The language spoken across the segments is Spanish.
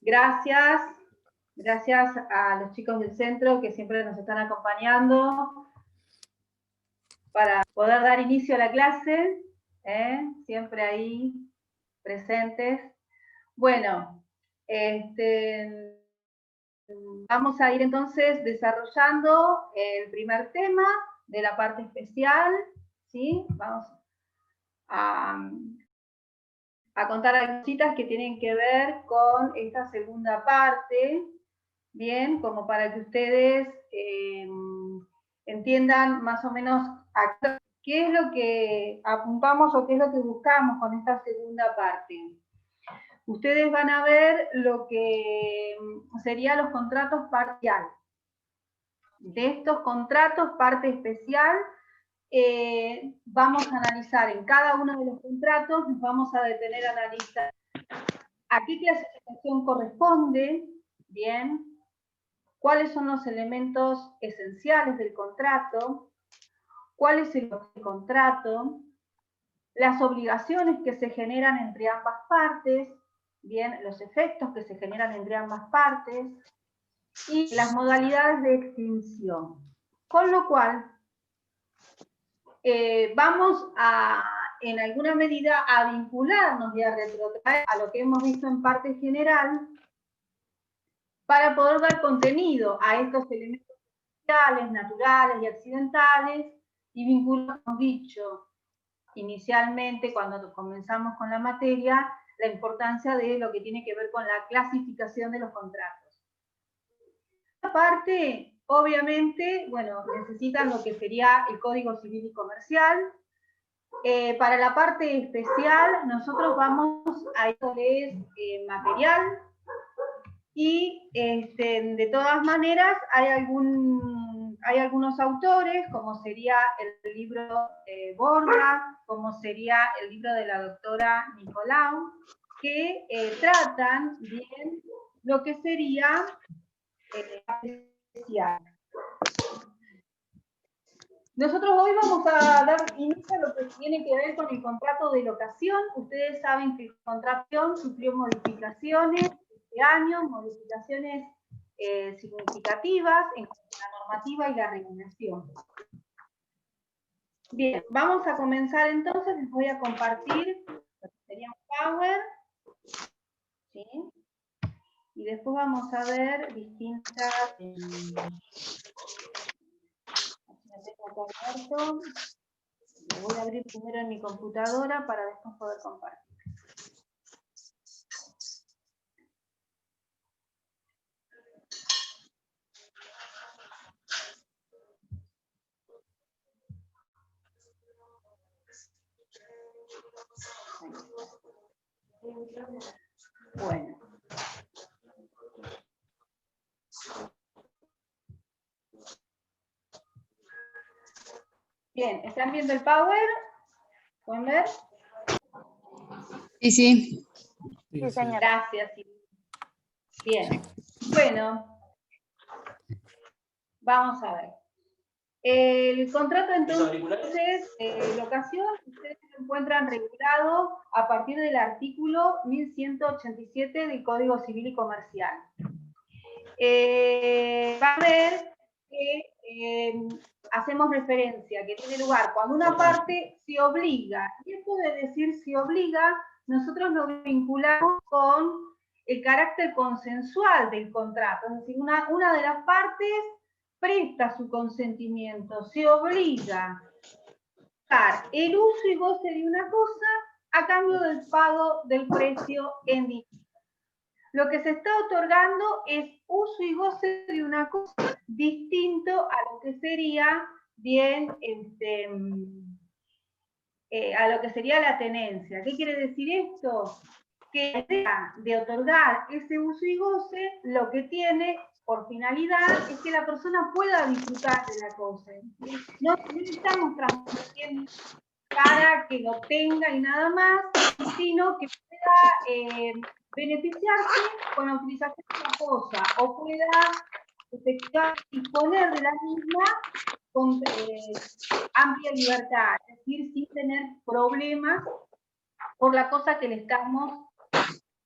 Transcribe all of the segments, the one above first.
Gracias. Gracias a los chicos del centro que siempre nos están acompañando para poder dar inicio a la clase, siempre ahí presentes. Bueno, vamos a ir entonces desarrollando el primer tema de la parte especial, ¿sí? Vamos a contar algunas cositas que tienen que ver con esta segunda parte, bien, como para que ustedes entiendan más o menos qué es lo que apuntamos o qué es lo que buscamos con esta segunda parte. Ustedes van a ver lo que serían los contratos parciales. De estos contratos, parte especial, vamos a analizar en cada uno de los contratos, nos vamos a detener a analizar a qué clasificación corresponde, bien, cuáles son los elementos esenciales del contrato, cuál es el contrato, las obligaciones que se generan entre ambas partes, bien, los efectos que se generan entre ambas partes y las modalidades de extinción. Con lo cual, vamos a, en alguna medida, a vincularnos y a retrotraer a lo que hemos visto en parte general para poder dar contenido a estos elementos sociales, naturales y accidentales y vincular, como dicho inicialmente cuando comenzamos con la materia, la importancia de lo que tiene que ver con la clasificación de los contratos. Aparte, obviamente, bueno, necesitan lo que sería el Código Civil y Comercial. Para la parte especial, nosotros vamos a esto es material y de todas maneras hay algunos autores, como sería el libro de Borja, como sería el libro de la doctora Nicolau, que tratan bien lo que sería especial. Nosotros hoy vamos a dar inicio a lo que tiene que ver con el contrato de locación. Ustedes saben que el contrato sufrió modificaciones este año, modificaciones significativas en la normativa y la regulación. Bien, vamos a comenzar entonces, les voy a compartir lo que sería un Power, ¿sí? Y después vamos a ver distintas... Lo voy a abrir primero en mi computadora para después poder compartir. Bueno. Bien, ¿están viendo el Power? ¿Pueden ver? Sí, sí. Sí, señora. Gracias. Bien. Bueno, vamos a ver. El contrato entonces de locación, ustedes lo encuentran regulado a partir del artículo 1187 del Código Civil y Comercial. Va a ver que hacemos referencia, que tiene lugar cuando una parte se obliga. Y esto de decir se obliga, nosotros lo vinculamos con el carácter consensual del contrato. Es decir, una de las partes presta su consentimiento, se obliga a dar el uso y goce de una cosa a cambio del pago del precio en dinero. Lo que se está otorgando es uso y goce de una cosa distinto a lo que sería bien, a lo que sería la tenencia. ¿Qué quiere decir esto? Que la idea de otorgar ese uso y goce, lo que tiene por finalidad es que la persona pueda disfrutar de la cosa. No estamos transmitiendo para que lo tenga y nada más, sino que pueda beneficiarse con la utilización de la cosa, o pueda disponer de la misma con amplia libertad, es decir, sin tener problemas por la cosa que le estamos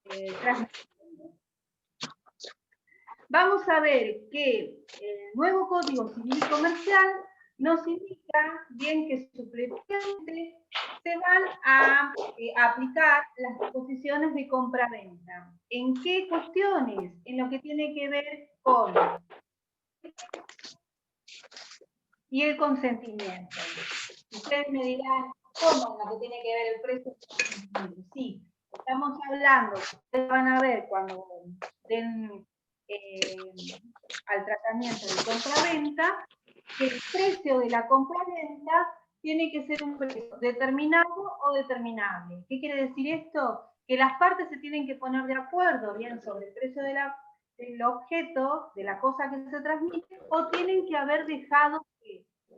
transmitiendo. vamos a ver que el nuevo Código Civil y Comercial nos indica bien que supletoriamente se van a aplicar las disposiciones de compra-venta. ¿En qué cuestiones? En lo que tiene que ver con y el consentimiento. Ustedes me dirán, ¿cómo en lo que tiene que ver el precio? Sí, estamos hablando, ustedes van a ver cuando den al tratamiento de compra-venta, que el precio de la compra-venta tiene que ser un precio determinado o determinable. ¿Qué quiere decir esto? Que las partes se tienen que poner de acuerdo bien sobre el precio del objeto, de la cosa que se transmite, o tienen que haber dejado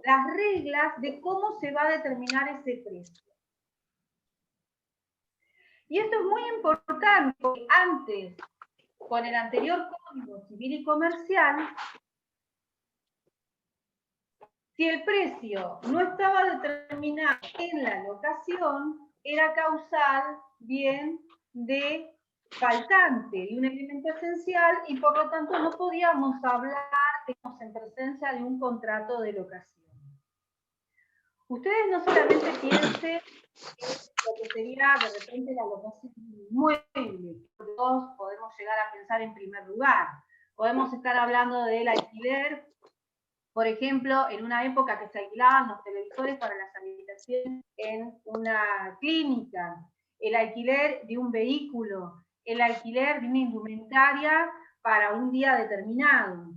las reglas de cómo se va a determinar ese precio. Y esto es muy importante, porque antes, con el anterior Código Civil y Comercial, si el precio no estaba determinado en la locación, era causal bien de faltante de un elemento esencial y por lo tanto no podíamos hablar en presencia de un contrato de locación. Ustedes no solamente piensen lo que sería de repente la locación de un inmueble, todos podemos llegar a pensar en primer lugar. Podemos estar hablando del alquiler, por ejemplo, en una época que se alquilaban los televisores para las habitaciones en una clínica, el alquiler de un vehículo, el alquiler de una indumentaria para un día determinado.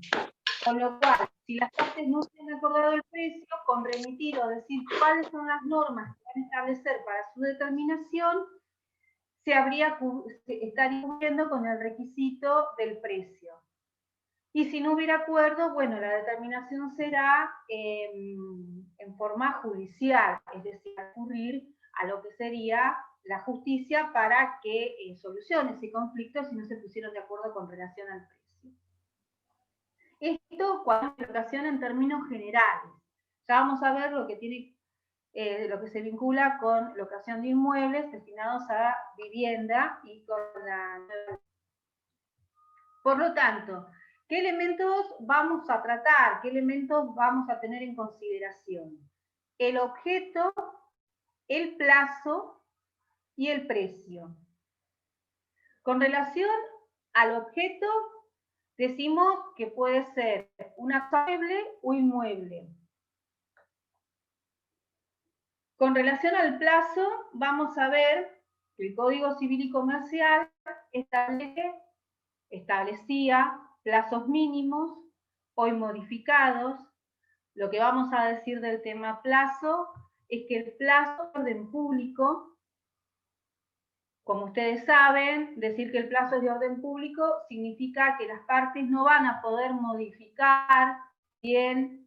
Con lo cual, si las partes no se han acordado el precio, con remitir o decir cuáles son las normas que van a establecer para su determinación, se estaría cumpliendo con el requisito del precio. Y si no hubiera acuerdo, bueno, la determinación será en forma judicial, es decir, recurrir a lo que sería la justicia para que solucione ese conflicto si no se pusieron de acuerdo con relación al precio. Esto cuando es locación en términos generales. Ya vamos a ver lo que tiene, lo que se vincula con locación de inmuebles destinados a vivienda y con la... Por lo tanto, ¿qué elementos vamos a tratar? ¿Qué elementos vamos a tener en consideración? El objeto, el plazo y el precio. Con relación al objeto, decimos que puede ser una mueble o inmueble. Con relación al plazo, vamos a ver que el Código Civil y Comercial establecía plazos mínimos, hoy modificados. Lo que vamos a decir del tema plazo es que el plazo de orden público, como ustedes saben, decir que el plazo es de orden público significa que las partes no van a poder modificar bien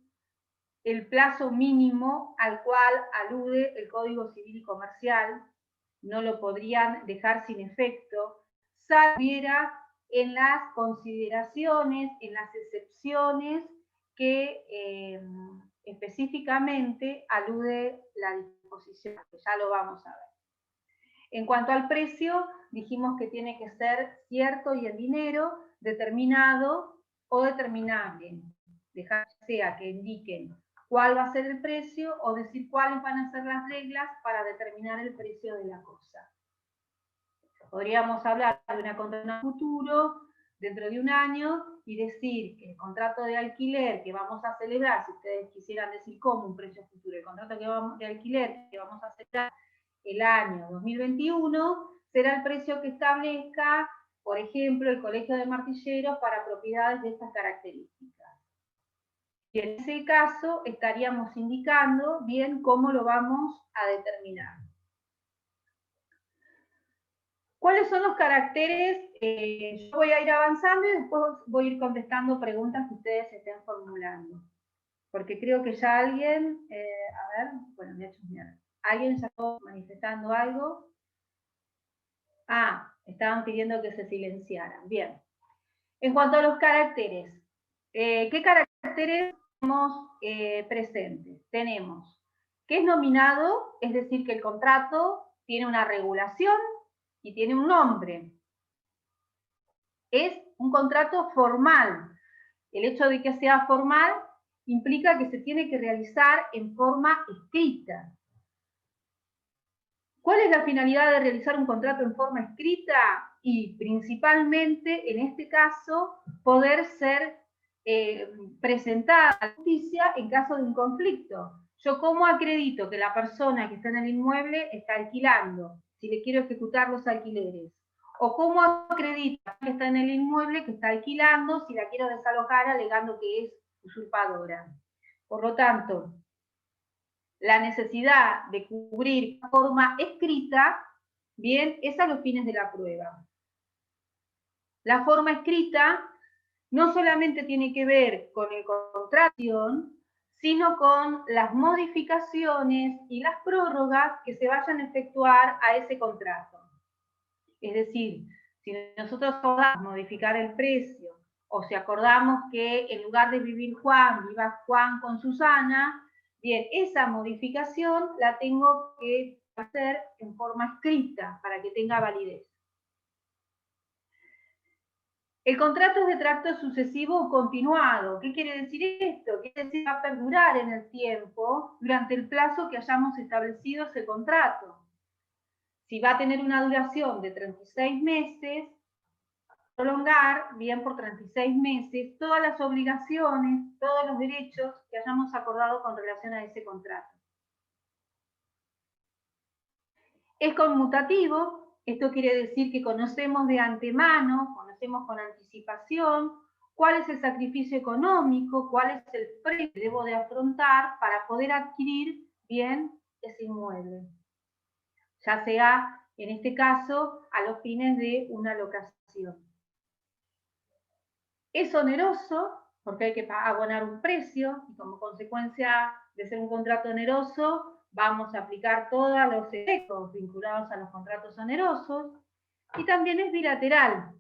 el plazo mínimo al cual alude el Código Civil y Comercial, no lo podrían dejar sin efecto, salviera en las consideraciones, en las excepciones que específicamente alude la disposición, que ya lo vamos a ver. En cuanto al precio, dijimos que tiene que ser cierto y en dinero, determinado o determinable. Dejar sea que indiquen cuál va a ser el precio o decir cuáles van a ser las reglas para determinar el precio de la cosa. Podríamos hablar de una contratación a futuro, dentro de un año, y decir que el contrato de alquiler que vamos a celebrar, si ustedes quisieran decir cómo un precio futuro, el contrato de alquiler que vamos a celebrar el año 2021, será el precio que establezca, por ejemplo, el Colegio de Martilleros para propiedades de estas características. Y en ese caso estaríamos indicando bien cómo lo vamos a determinar. ¿Cuáles son los caracteres? Yo voy a ir avanzando y después voy a ir contestando preguntas que ustedes estén formulando. Porque creo que ya alguien, a ver, bueno, me he hecho mierda. ¿Alguien ya está manifestando algo? Ah, estaban pidiendo que se silenciaran. Bien. En cuanto a los caracteres, ¿qué caracteres tenemos presentes? Tenemos que es nominado, es decir, que el contrato tiene una regulación y tiene un nombre. es un contrato formal. El hecho de que sea formal implica que se tiene que realizar en forma escrita. ¿Cuál es la finalidad de realizar un contrato en forma escrita? Y principalmente, en este caso, poder ser presentada a la justicia en caso de un conflicto. Yo, ¿cómo acredito que la persona que está en el inmueble está alquilando? Si le quiero ejecutar los alquileres. ¿O cómo acredito que está en el inmueble que está alquilando si la quiero desalojar alegando que es usurpadora? Por lo tanto, la necesidad de cubrir de forma escrita, bien, es a los fines de la prueba. La forma escrita no solamente tiene que ver con el contrato, sino con las modificaciones y las prórrogas que se vayan a efectuar a ese contrato. Es decir, si nosotros acordamos modificar el precio, o si acordamos que en lugar de vivir Juan, viva Juan con Susana, bien, esa modificación la tengo que hacer en forma escrita para que tenga validez. El contrato es de tracto sucesivo o continuado. ¿Qué quiere decir esto? Quiere decir que va a perdurar en el tiempo durante el plazo que hayamos establecido ese contrato. Si va a tener una duración de 36 meses, prolongar, bien, por 36 meses, todas las obligaciones, todos los derechos que hayamos acordado con relación a ese contrato. Es conmutativo, esto quiere decir que conocemos de antemano, conocemos con anticipación, cuál es el sacrificio económico, cuál es el precio que debo de afrontar para poder adquirir, bien, ese inmueble. Ya sea, en este caso, a los fines de una locación. Es oneroso porque hay que abonar un precio y como consecuencia de ser un contrato oneroso vamos a aplicar todos los efectos vinculados a los contratos onerosos y también es bilateral.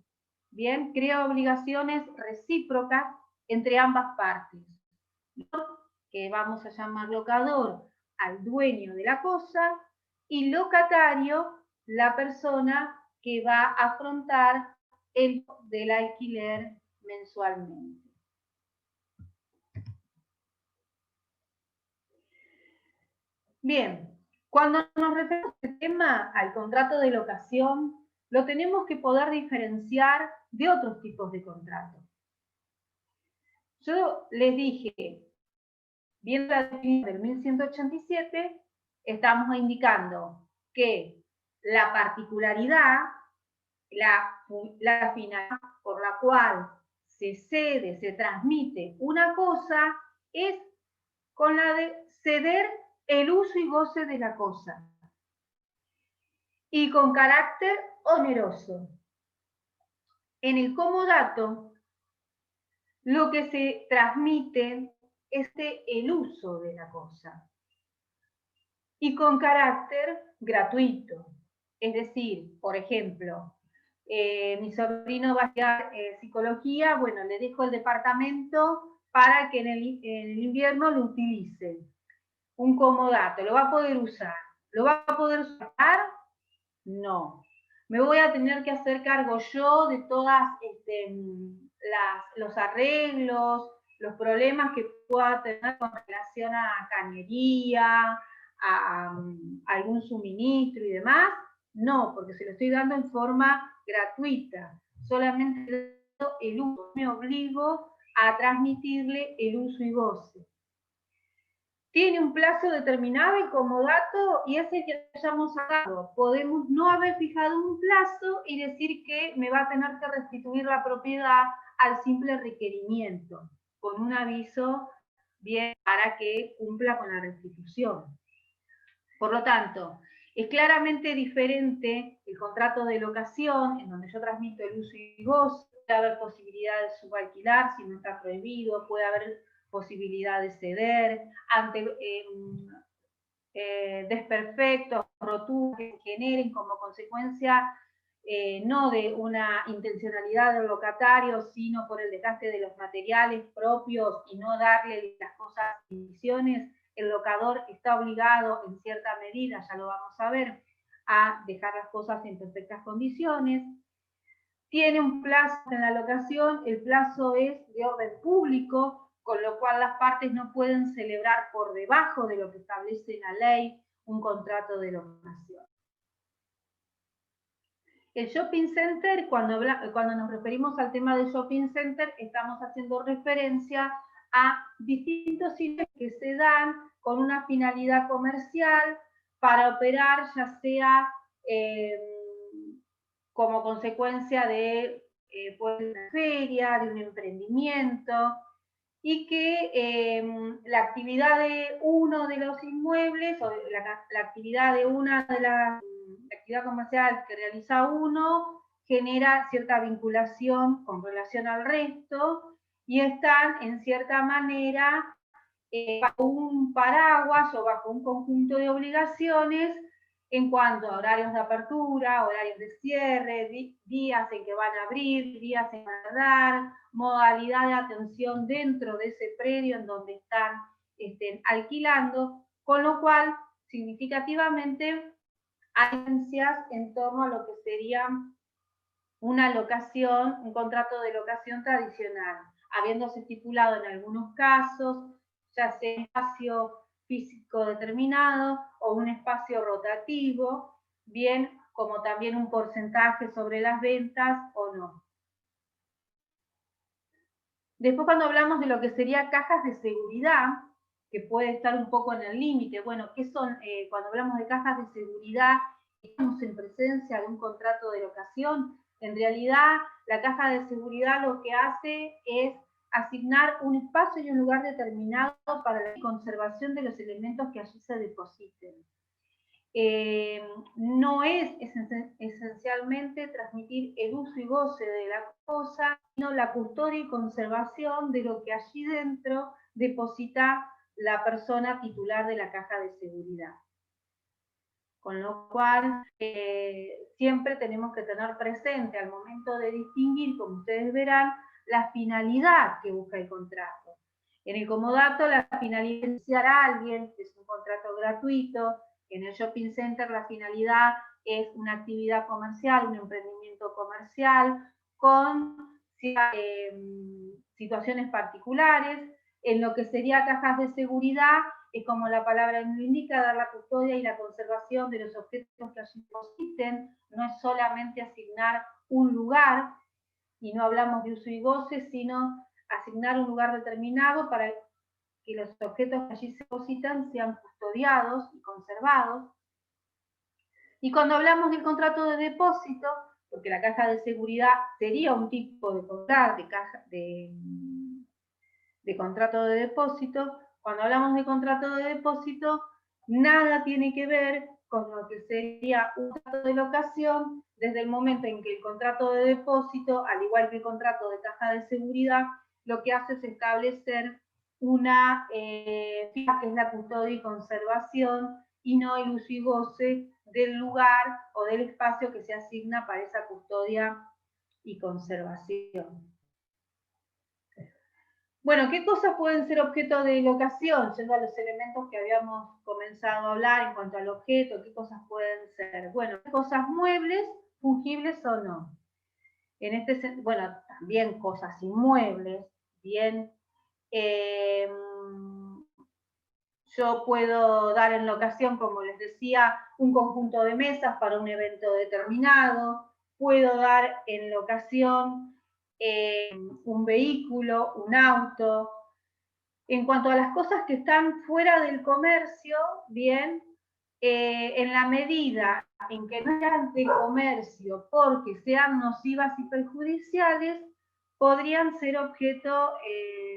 Bien, crea obligaciones recíprocas entre ambas partes. Que vamos a llamar locador al dueño de la cosa y locatario la persona que va a afrontar el del alquiler mensualmente. Bien, cuando nos referimos a este tema, al contrato de locación, lo tenemos que poder diferenciar de otros tipos de contratos. Yo les dije, viendo la definición del 1187, estamos indicando que la particularidad, la finalidad por la cual se cede, se transmite una cosa, es con la de ceder el uso y goce de la cosa. Y con carácter oneroso. En el comodato, lo que se transmite es el uso de la cosa. Y con carácter gratuito. Es decir, por ejemplo, mi sobrino va a estudiar psicología, bueno, le dejo el departamento para que en el invierno lo utilice. Un comodato, ¿lo va a poder usar? ¿Lo va a poder usar? No. Me voy a tener que hacer cargo yo de todas los arreglos, los problemas que pueda tener con relación a cañería, a algún suministro y demás. No, porque se lo estoy dando en forma gratuita. Solamente el uso. Me obligo a transmitirle el uso y goce. Tiene un plazo determinado el comodato y es el que hayamos sacado. Podemos no haber fijado un plazo y decir que me va a tener que restituir la propiedad al simple requerimiento, con un aviso bien para que cumpla con la restitución. Por lo tanto, es claramente diferente el contrato de locación, en donde yo transmito el uso y goce, puede haber posibilidad de subalquilar si no está prohibido, puede haber posibilidad de ceder, ante desperfectos, roturas que generen como consecuencia no de una intencionalidad del locatario, sino por el desgaste de los materiales propios y no darle las cosas en condiciones, el locador está obligado en cierta medida, ya lo vamos a ver, a dejar las cosas en perfectas condiciones. tiene un plazo en la locación, el plazo es de orden público, con lo cual las partes no pueden celebrar por debajo de lo que establece la ley un contrato de locación. El shopping center, cuando nos referimos al tema del shopping center, estamos haciendo referencia a distintos sitios que se dan con una finalidad comercial para operar, ya sea como consecuencia de una feria, de un emprendimiento, y que la actividad de uno de los inmuebles o la actividad de una de la actividad comercial que realiza uno genera cierta vinculación con relación al resto y están en cierta manera bajo un paraguas o bajo un conjunto de obligaciones en cuanto a horarios de apertura, horarios de cierre, días en que van a abrir, días en que van a dar, modalidad de atención dentro de ese predio en donde están alquilando, con lo cual significativamente hay diferencias en torno a lo que sería una locación, un contrato de locación tradicional, habiéndose estipulado en algunos casos, ya sea un espacio físico determinado o un espacio rotativo, bien como también un porcentaje sobre las ventas o no. Después cuando hablamos de lo que sería cajas de seguridad, que puede estar un poco en el límite, bueno, ¿qué son? Cuando hablamos de cajas de seguridad, estamos en presencia de un contrato de locación. En realidad, la caja de seguridad lo que hace es asignar un espacio y un lugar determinado para la conservación de los elementos que allí se depositen. No es esencialmente transmitir el uso y goce de la cosa, sino la custodia y conservación de lo que allí dentro deposita la persona titular de la caja de seguridad. Con lo cual, siempre tenemos que tener presente al momento de distinguir, como ustedes verán, la finalidad que busca el contrato. En el comodato, la finalidad es beneficiar a alguien, es un contrato gratuito. En el shopping center, la finalidad es una actividad comercial, un emprendimiento comercial, con situaciones particulares. En lo que sería cajas de seguridad, es como la palabra lo indica, dar la custodia y la conservación de los objetos que allí depositen, no es solamente asignar un lugar, y no hablamos de uso y goce, sino asignar un lugar determinado para que los objetos que allí se depositan sean custodiados y conservados. Y cuando hablamos del contrato de depósito, porque la caja de seguridad sería un tipo de contrato, de contrato de depósito, cuando hablamos de contrato de depósito, nada tiene que ver con lo que sería un contrato de locación desde el momento en que el contrato de depósito, al igual que el contrato de caja de seguridad, lo que hace es establecer una fija que es la custodia y conservación y no el uso y goce del lugar o del espacio que se asigna para esa custodia y conservación. Bueno, ¿qué cosas pueden ser objeto de locación? Yendo a los elementos que habíamos comenzado a hablar en cuanto al objeto, ¿qué cosas pueden ser? Bueno, cosas muebles, fungibles o no. En este sentido, bueno, también cosas inmuebles, bien. Yo puedo dar en locación, como les decía, un conjunto de mesas para un evento determinado, puedo dar en locación un vehículo, un auto. En cuanto a las cosas que están fuera del comercio, bien, en la medida en que no sean de comercio porque sean nocivas y perjudiciales, podrían ser objeto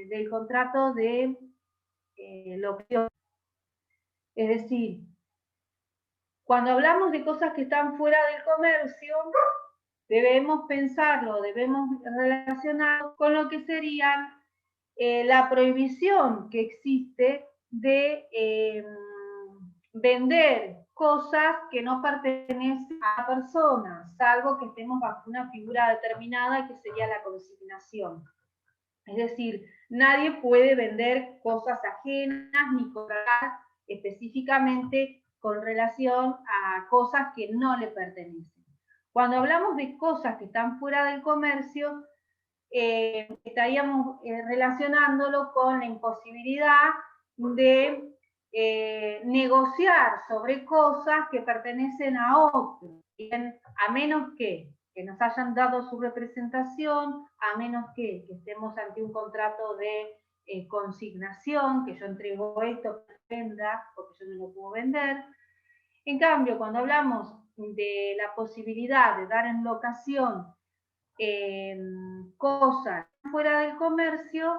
del contrato de locación. Es decir, cuando hablamos de cosas que están fuera del comercio, debemos pensarlo, debemos relacionarlo con lo que serían la prohibición que existe de vender cosas que no pertenecen a la persona, salvo que estemos bajo una figura determinada que sería la consignación. Es decir, nadie puede vender cosas ajenas ni cobrar específicamente con relación a cosas que no le pertenecen. Cuando hablamos de cosas que están fuera del comercio, estaríamos relacionándolo con la imposibilidad de negociar sobre cosas que pertenecen a otros, ¿bien? A menos que nos hayan dado su representación, a menos que estemos ante un contrato de consignación, que yo entrego esto para que venda, porque yo no lo puedo vender. En cambio, cuando hablamos de la posibilidad de dar en locación cosas fuera del comercio,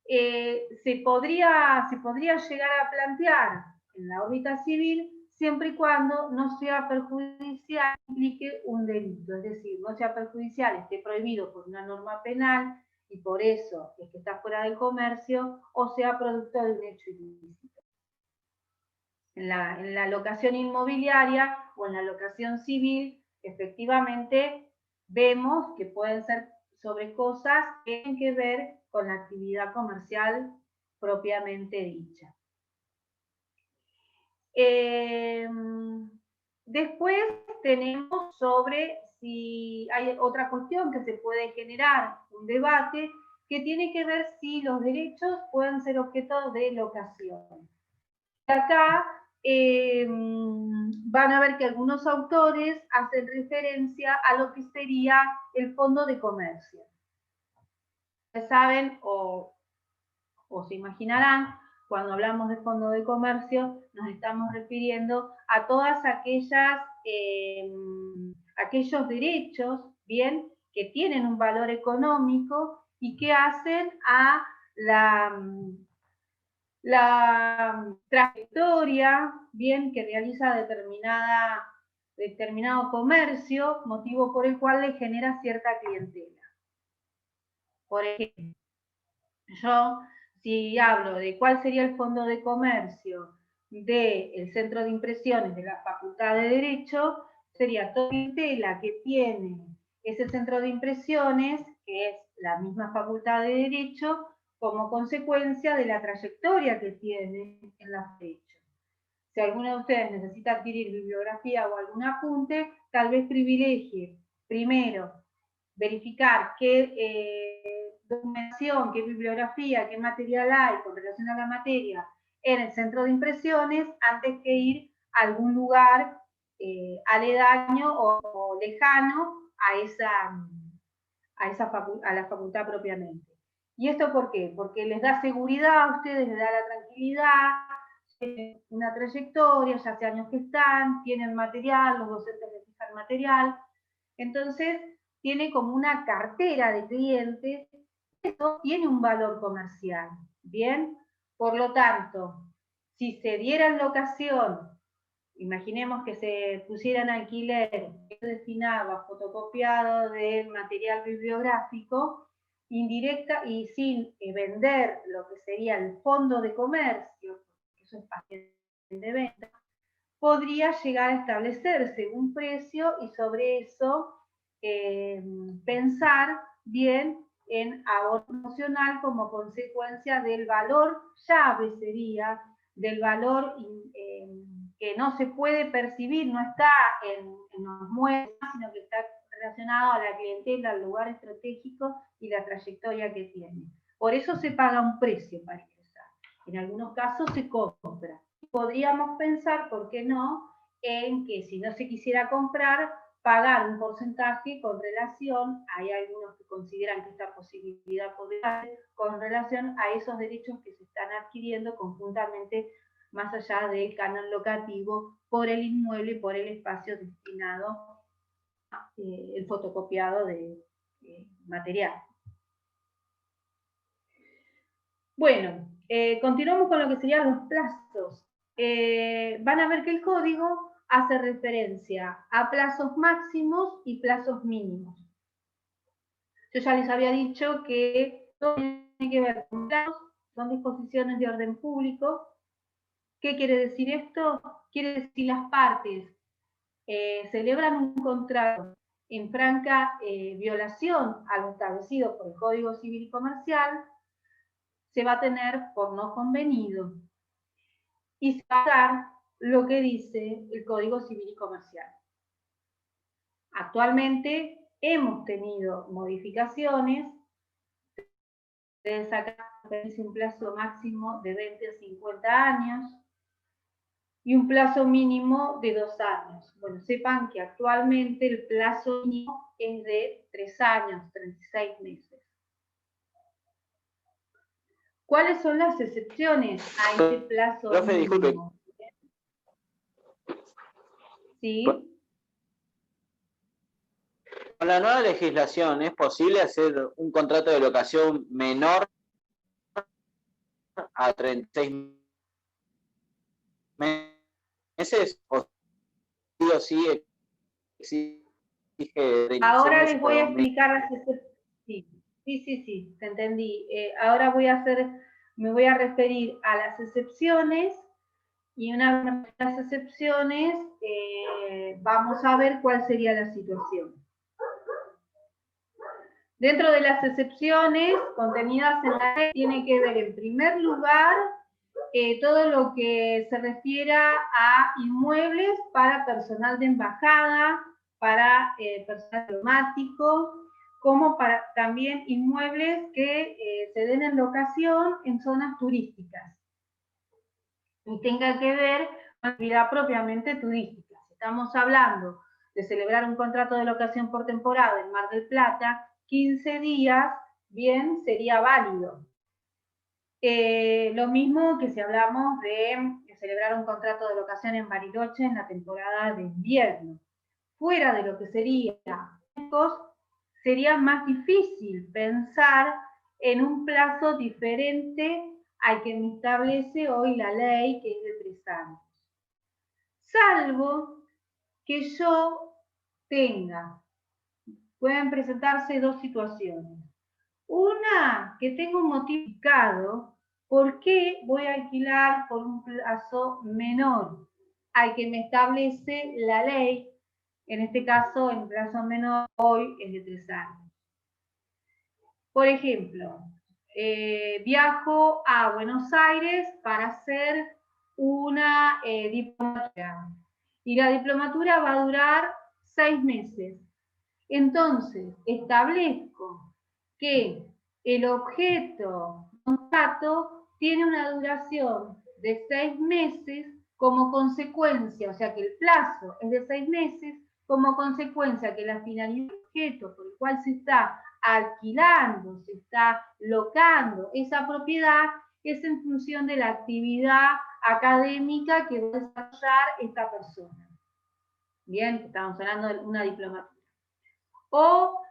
se podría llegar a plantear en la órbita civil siempre y cuando no sea perjudicial, implique un delito, es decir, no sea perjudicial, esté prohibido por una norma penal y por eso es que está fuera del comercio, o sea producto de un hecho ilícito. En la locación inmobiliaria o en la locación civil, efectivamente, vemos que pueden ser sobre cosas que tienen que ver con la actividad comercial propiamente dicha. Después tenemos sobre si hay otra cuestión que se puede generar un debate que tiene que ver si los derechos pueden ser objeto de locación. Acá van a ver que algunos autores hacen referencia a lo que sería el fondo de comercio. Ustedes saben o se imaginarán, cuando hablamos de fondo de comercio, nos estamos refiriendo a todas aquellas, aquellos derechos, bien, que tienen un valor económico y que hacen a la trayectoria, bien, que realiza determinado comercio, motivo por el cual le genera cierta clientela. Por ejemplo, yo, si hablo de cuál sería el fondo de comercio del Centro de Impresiones de la Facultad de Derecho, sería toda clientela que tiene ese centro de impresiones, que es la misma Facultad de Derecho, como consecuencia de la trayectoria que tiene en la fecha. Si alguno de ustedes necesita adquirir bibliografía o algún apunte, tal vez privilegie primero verificar qué documentación, qué bibliografía, qué material hay con relación a la materia en el centro de impresiones antes que ir a algún lugar aledaño o lejano a la facultad propiamente. ¿Y esto por qué? Porque les da seguridad a ustedes, les da la tranquilidad, tienen una trayectoria, ya hace años que están, tienen material, los docentes les fijan material, entonces tiene como una cartera de clientes, esto tiene un valor comercial, ¿bien? Por lo tanto, si se diera en locación, imaginemos que se pusiera en alquiler, destinado a fotocopiado del material bibliográfico, indirecta y sin vender lo que sería el fondo de comercio, eso es parte de venta, podría llegar a establecerse un precio y sobre eso pensar bien en ahorro emocional como consecuencia del valor llave, sería del valor que no se puede percibir, no está en los muebles, sino que está relacionado a la clientela, al lugar estratégico y la trayectoria que tiene. Por eso se paga un precio para ingresar. En algunos casos se compra. Podríamos pensar, ¿por qué no?, en que si no se quisiera comprar, pagar un porcentaje con relación, hay algunos que consideran que esta posibilidad podría ser con relación a esos derechos que se están adquiriendo conjuntamente más allá del canon locativo por el inmueble y por el espacio destinado el fotocopiado de material. Bueno, continuamos con lo que serían los plazos. Van a ver que el código hace referencia a plazos máximos y plazos mínimos. Yo ya les había dicho que todo tiene que ver con plazos, son disposiciones de orden público. ¿Qué quiere decir esto? Quiere decir que las partes celebran un contrato en franca violación a lo establecido por el Código Civil y Comercial, se va a tener por no convenido y se va a dar lo que dice el Código Civil y Comercial. Actualmente hemos tenido modificaciones. Ustedes acá aparece un plazo máximo de 20 a 50 años y un plazo mínimo de 2 años. Bueno, sepan que actualmente el plazo mínimo es de 3 años, 36 meses. ¿Cuáles son las excepciones a este plazo Profe, mínimo? disculpe. ¿Sí? Con la nueva legislación, ¿es posible hacer un contrato de locación menor a 36 meses? ¿O sí exige 36 Ahora meses les por voy a un mes? explicar las excepciones. Sí, te entendí. Ahora me voy a referir a las excepciones y una vez las excepciones vamos a ver cuál sería la situación. Dentro de las excepciones contenidas en la ley tiene que ver en primer lugar todo lo que se refiera a inmuebles para personal de embajada, para personal diplomático, como para también inmuebles que se den en locación en zonas turísticas y tenga que ver con actividad propiamente turística. Si estamos hablando de celebrar un contrato de locación por temporada en Mar del Plata, 15 días, bien, sería válido. Lo mismo que si hablamos de celebrar un contrato de locación en Bariloche en la temporada de invierno. Fuera de lo que sería más difícil pensar en un plazo diferente al que me establece hoy la ley, que es de 3 años. Salvo que yo tenga, pueden presentarse dos situaciones. Una, que tengo un motivo, ¿por qué voy a alquilar por un plazo menor al que me establece la ley? En este caso, el plazo menor hoy es de 3 años. Por ejemplo, viajo a Buenos Aires para hacer una diplomatura y la diplomatura va a durar 6 meses. Entonces, establezco que el objeto contrato tiene una duración de 6 meses como consecuencia, o sea que el plazo es de 6 meses, como consecuencia que la finalidad del objeto por el cual se está alquilando, se está locando esa propiedad es en función de la actividad académica que va a desarrollar esta persona. Bien, estamos hablando de una diplomatura. O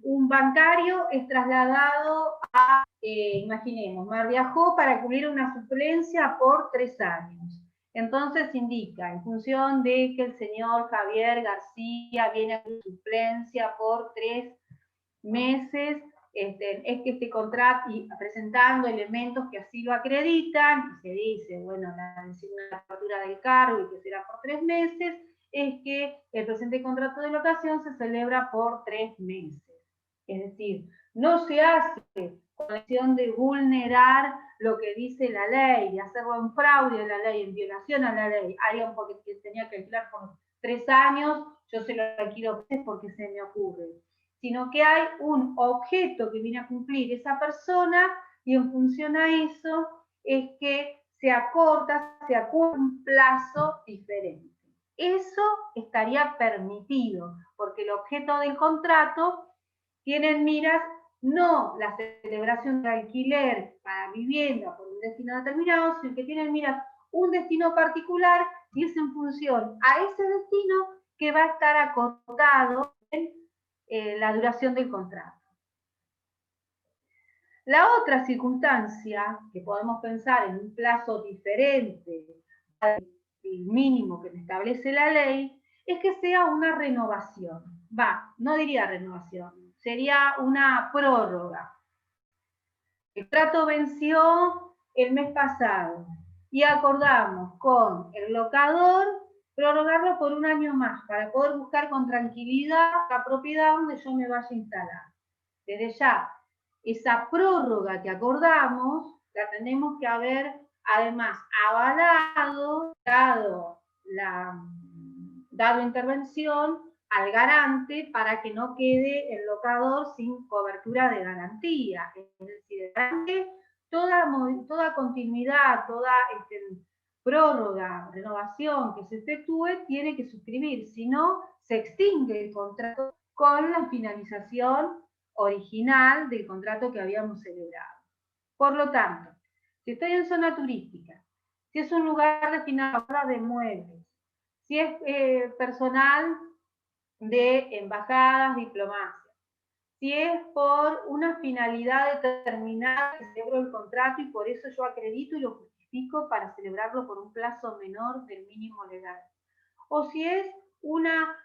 un bancario es trasladado a, imaginemos, viajó para cubrir una suplencia por 3 años. Entonces indica, en función de que el señor Javier García viene a cubrir suplencia por 3 meses, es que este contrato, y presentando elementos que así lo acreditan, y se dice, bueno, la designatura del cargo y que será por 3 meses, es que el presente contrato de locación se celebra por 3 meses. Es decir, no se hace con la acción de vulnerar lo que dice la ley, de hacerlo en fraude a la ley, en violación a la ley. Alguien porque tenía que alquilar por 3 años, yo se lo alquilo porque se me ocurre. Sino que hay un objeto que viene a cumplir esa persona y en función a eso es que se acorta un plazo diferente. Eso estaría permitido, porque el objeto del contrato tiene en miras no la celebración de alquiler para vivienda por un destino determinado, sino que tiene en miras un destino particular y es en función a ese destino que va a estar acotado en la duración del contrato. La otra circunstancia que podemos pensar en un plazo diferente al mínimo que establece la ley es que sea una renovación. No diría renovación, sería una prórroga. El contrato venció el mes pasado y acordamos con el locador prorrogarlo por un año más para poder buscar con tranquilidad la propiedad donde yo me vaya a instalar. Desde ya, esa prórroga que acordamos la tenemos que haber además avalado, dado intervención al garante para que no quede el locador sin cobertura de garantía. Es decir, el garante, toda continuidad, toda prórroga, renovación que se efectúe, tiene que suscribir, si no, se extingue el contrato con la finalización original del contrato que habíamos celebrado. Por lo tanto, si estoy en zona turística, si es un lugar destinado de muebles, si es personal de embajadas, diplomacia, si es por una finalidad determinada que celebro el contrato y por eso yo acredito y lo justifico para celebrarlo por un plazo menor del mínimo legal, o si es una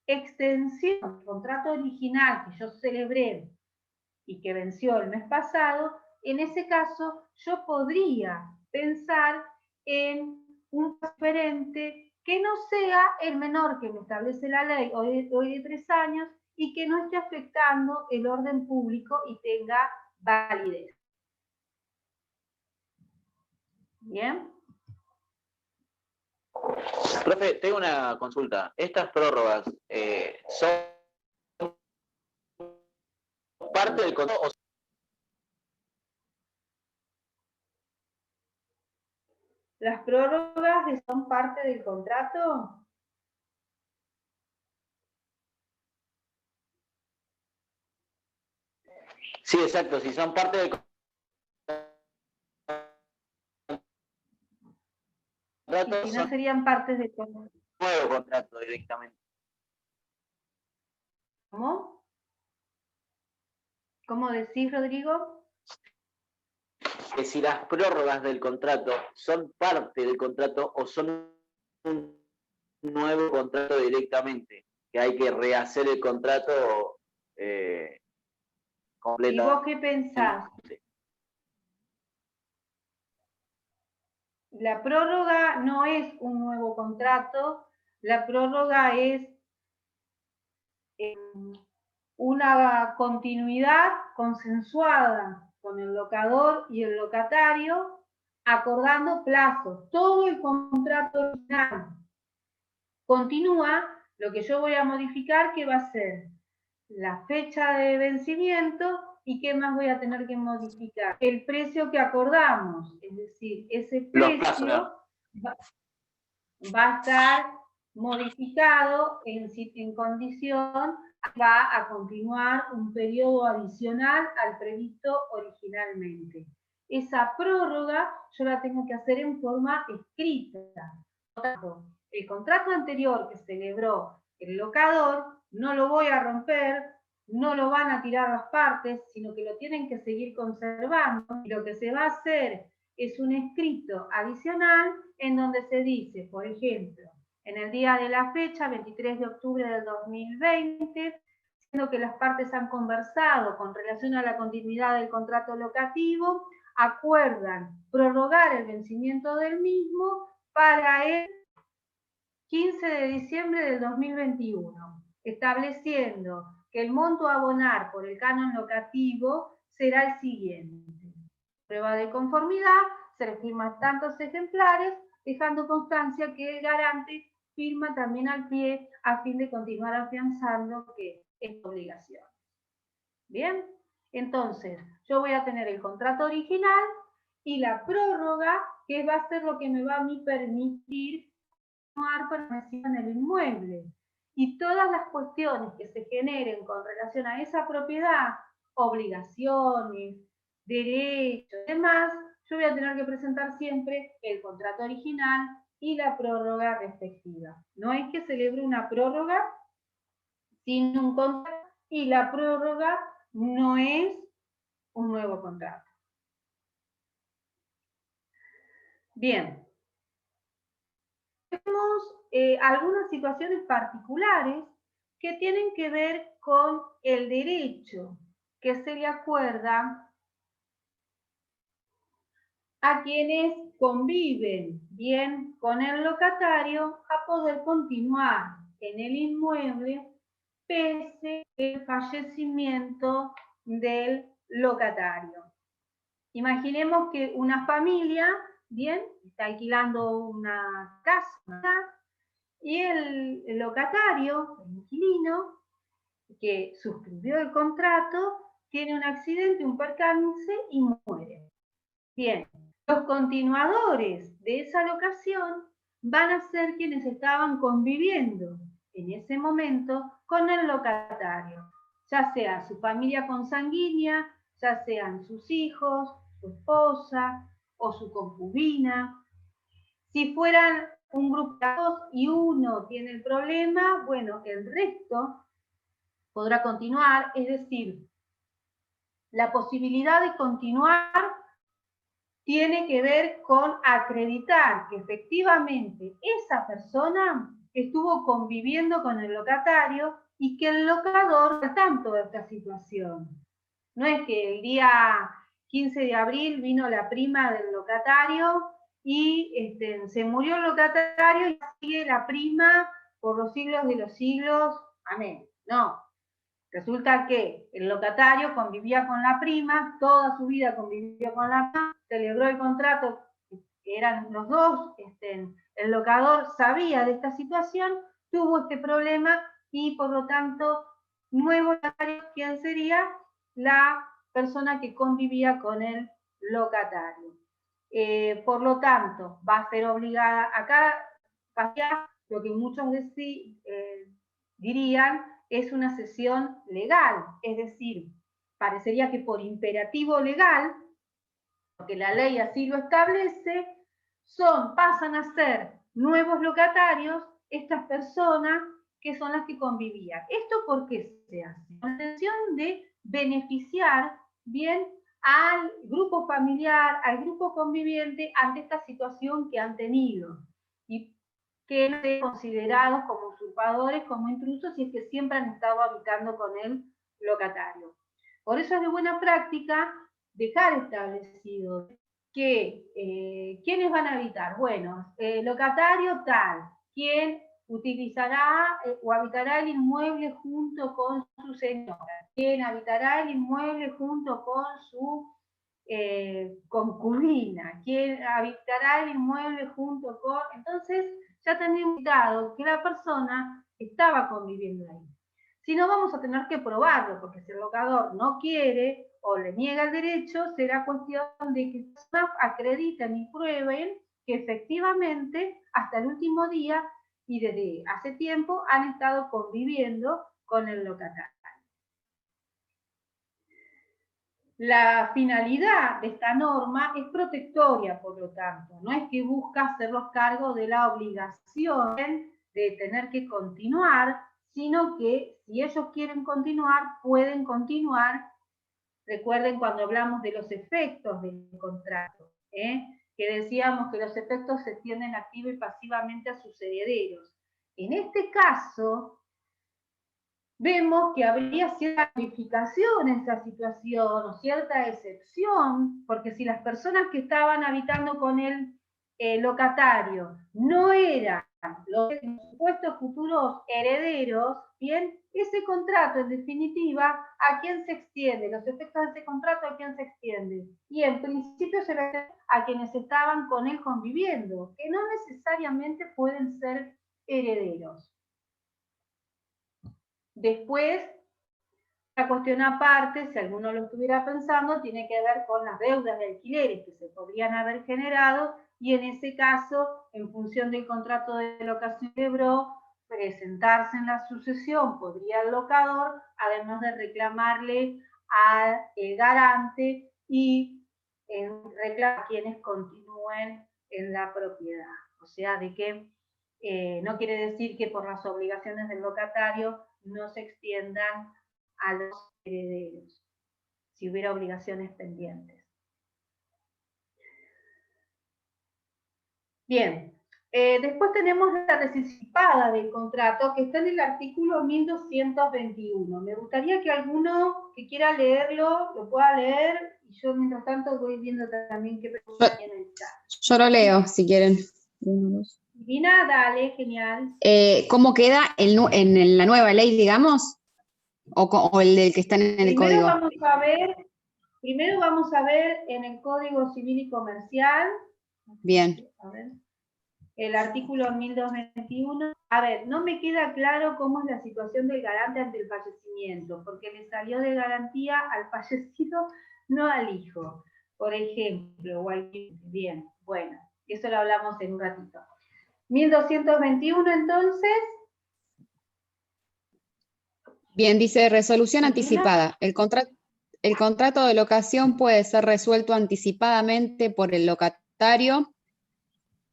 extensión del contrato original que yo celebré y que venció el mes pasado, en ese caso yo podría pensar en un transferente que no sea el menor que me establece la ley hoy de 3 años y que no esté afectando el orden público y tenga validez. ¿Bien? Profe, tengo una consulta. ¿Estas prórrogas son parte del contrato? ¿Las prórrogas son parte del contrato? Sí, exacto. Si son parte del contrato, y si no serían partes del contrato. Nuevo contrato directamente. ¿Cómo? ¿Cómo decís, Rodrigo? Que si las prórrogas del contrato son parte del contrato o son un nuevo contrato directamente, que hay que rehacer el contrato completo. ¿Y vos qué pensás? La prórroga no es un nuevo contrato, la prórroga es una continuidad consensuada con el locador y el locatario, acordando plazos. Todo el contrato original continúa, lo que yo voy a modificar, que va a ser la fecha de vencimiento y qué más voy a tener que modificar. El precio que acordamos, es decir, ese precio va a estar modificado en condición, va a continuar un periodo adicional al previsto originalmente. Esa prórroga yo la tengo que hacer en forma escrita. El contrato anterior que celebró el locador no lo voy a romper, no lo van a tirar las partes, sino que lo tienen que seguir conservando. Y lo que se va a hacer es un escrito adicional en donde se dice, por ejemplo, en el día de la fecha, 23 de octubre del 2020, siendo que las partes han conversado con relación a la continuidad del contrato locativo, acuerdan prorrogar el vencimiento del mismo para el 15 de diciembre del 2021, estableciendo que el monto a abonar por el canon locativo será el siguiente. Prueba de conformidad, se le firman tantos ejemplares, dejando constancia que el garante firma también al pie a fin de continuar afianzando que es obligación. Bien, entonces yo voy a tener el contrato original y la prórroga, que va a ser lo que me va a permitir permanecer en el inmueble. Y todas las cuestiones que se generen con relación a esa propiedad, obligaciones, derechos y demás, yo voy a tener que presentar siempre el contrato original y la prórroga respectiva. No es que celebre una prórroga sin un contrato y la prórroga no es un nuevo contrato. Bien. Tenemos algunas situaciones particulares que tienen que ver con el derecho que se le acuerda a quienes conviven bien con el locatario a poder continuar en el inmueble pese al fallecimiento del locatario. Imaginemos que una familia, bien, está alquilando una casa Y el locatario, el inquilino, que suscribió el contrato, tiene un accidente, un percance y muere. Bien, los continuadores de esa locación van a ser quienes estaban conviviendo en ese momento con el locatario, ya sea su familia consanguínea, ya sean sus hijos, su esposa o su concubina. Si fueran un grupo de dos y uno tiene el problema, bueno, el resto podrá continuar, es decir, la posibilidad de continuar tiene que ver con acreditar que efectivamente esa persona estuvo conviviendo con el locatario y que el locador al tanto de esta situación. No es que el día 15 de abril vino la prima del locatario y se murió el locatario y sigue la prima por los siglos de los siglos. Amén. No. Resulta que el locatario convivía con la prima, toda su vida convivió con la prima, celebró el contrato, que eran los dos, el locador sabía de esta situación, tuvo este problema y por lo tanto, nuevo locatario, ¿quién sería? La persona que convivía con el locatario. Por lo tanto, va a ser obligada, acá lo que muchos dirían, es una cesión legal, es decir, parecería que por imperativo legal, porque la ley así lo establece, pasan a ser nuevos locatarios estas personas que son las que convivían. ¿Esto por qué se hace? Con la intención de beneficiar bien al grupo familiar, al grupo conviviente ante esta situación que han tenido y que no sean considerados como usurpadores, como intrusos, y es que siempre han estado habitando con el locatario. Por eso es de buena práctica dejar establecido que ¿quiénes van a habitar? Bueno, locatario tal, quien utilizará o habitará el inmueble junto con su señora, quien habitará el inmueble junto con su concubina, quien habitará el inmueble junto con... Entonces, ya tenemos dado que la persona estaba conviviendo ahí. Si no, vamos a tener que probarlo, porque si el locador no quiere o le niega el derecho, será cuestión de que acrediten y prueben que efectivamente hasta el último día y desde hace tiempo han estado conviviendo con el locatario. La finalidad de esta norma es protectoria, por lo tanto, no es que busca hacerlos cargo de la obligación de tener que continuar, sino que si ellos quieren continuar, pueden continuar. Recuerden cuando hablamos de los efectos del contrato, que decíamos que los efectos se extienden activa y pasivamente a sus herederos. En este caso, vemos que habría cierta modificación en esa situación o cierta excepción, porque si las personas que estaban habitando con el locatario no eran los supuestos futuros herederos, bien, ese contrato en definitiva, ¿a quién se extiende? Los efectos de ese contrato, ¿a quién se extienden? Y en principio se le a quienes estaban con él conviviendo, que no necesariamente pueden ser herederos. Después, la cuestión aparte, si alguno lo estuviera pensando, tiene que ver con las deudas de alquileres que se podrían haber generado y en ese caso, en función del contrato de locación que quebró, presentarse en la sucesión, podría el locador, además de reclamarle al garante y reclamar a quienes continúen en la propiedad. O sea, de que no quiere decir que por las obligaciones del locatario no se extiendan a los herederos, si hubiera obligaciones pendientes. Bien, después tenemos la anticipada del contrato que está en el artículo 1221. Me gustaría que alguno que quiera leerlo lo pueda leer y yo mientras tanto voy viendo también qué preguntas tiene el chat. Yo lo leo si quieren. Divina, dale, genial. ¿Cómo queda en la nueva ley, digamos? ¿O el del que está en el código? Primero vamos a ver en el Código Civil y Comercial. Bien. A ver. el artículo 1221. A ver, no me queda claro cómo es la situación del garante ante el fallecimiento, porque le salió de garantía al fallecido, no al hijo, por ejemplo, o al cliente. Bien, bueno, eso lo hablamos en un ratito. 1221, entonces. Bien, dice resolución anticipada. El contrato de locación puede ser resuelto anticipadamente por el locatario.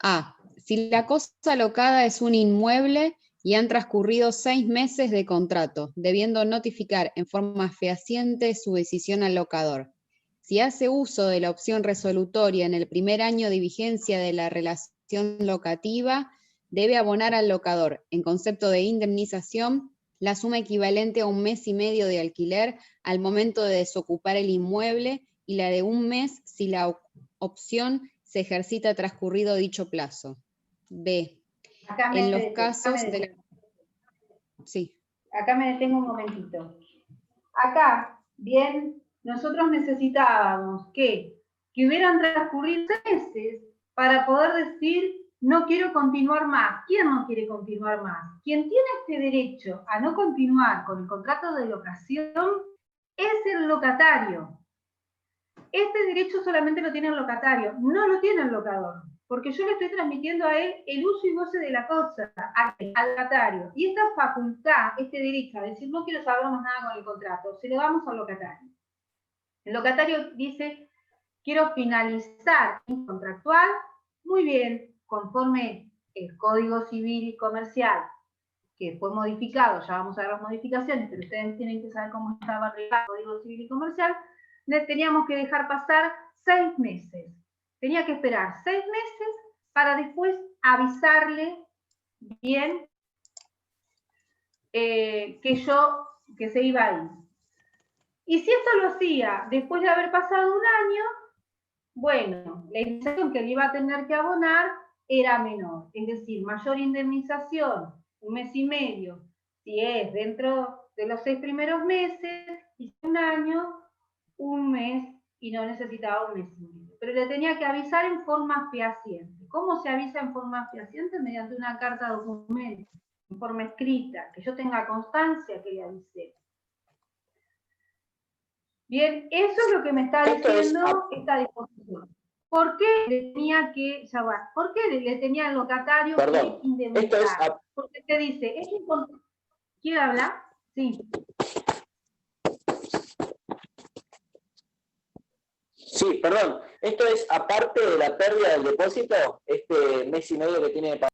A. Si la cosa locada es un inmueble y han transcurrido 6 meses de contrato, debiendo notificar en forma fehaciente su decisión al locador. Si hace uso de la opción resolutoria en el primer año de vigencia de la relación locativa, debe abonar al locador, en concepto de indemnización, la suma equivalente a 1 mes y medio de alquiler al momento de desocupar el inmueble y la de 1 mes si la opción se ejercita transcurrido dicho plazo. B. En los casos de la... Sí. Acá me detengo un momentito. Acá, bien, nosotros necesitábamos que hubieran transcurrido 6 meses para poder decir no quiero continuar más. ¿Quién no quiere continuar más? Quien tiene este derecho a no continuar con el contrato de locación es el locatario. Este derecho solamente lo tiene el locatario, no lo tiene el locador, porque yo le estoy transmitiendo a él el uso y goce de la cosa, al locatario. Y esta facultad, este derecho a decir no quiero saber más nada con el contrato, se lo damos al locatario. El locatario dice, quiero finalizar mi contractual, muy bien, conforme el Código Civil y Comercial, que fue modificado, ya vamos a ver las modificaciones, pero ustedes tienen que saber cómo estaba el Código Civil y Comercial, teníamos que dejar pasar 6 meses. Tenía que esperar 6 meses para después avisarle bien que se iba a ir. Y si esto lo hacía después de haber pasado un año, bueno, la indemnización que le iba a tener que abonar era menor, es decir, mayor indemnización, 1 mes y medio, si es dentro de los 6 primeros meses, y si un año, 1 mes, y no necesitaba 1 mes y medio. Pero le tenía que avisar en forma fehaciente. ¿Cómo se avisa en forma fehaciente? Mediante una carta documento, en forma escrita, que yo tenga constancia que le avisé. Bien, eso es lo que me está diciendo esta disposición. ¿Por qué le tenía que, ya va, por qué le tenía al locatario que indemnizar? Porque te dice, es importante. ¿Quiere hablar? Sí. Sí, perdón. ¿Esto es aparte de la pérdida del depósito? Este mes y medio que tiene de pagar.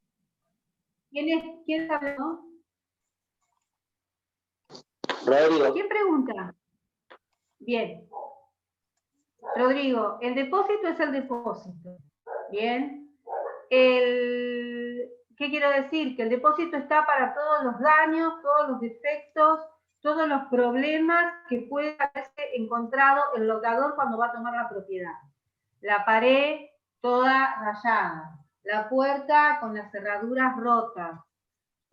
¿Quién habló? Rodrigo. ¿Quién pregunta? Bien. Rodrigo, el depósito es el depósito. Bien. ¿Qué quiero decir? Que el depósito está para todos los daños, todos los defectos, todos los problemas que puede haberse encontrado el locador cuando va a tomar la propiedad. La pared toda rayada, la puerta con las cerraduras rotas,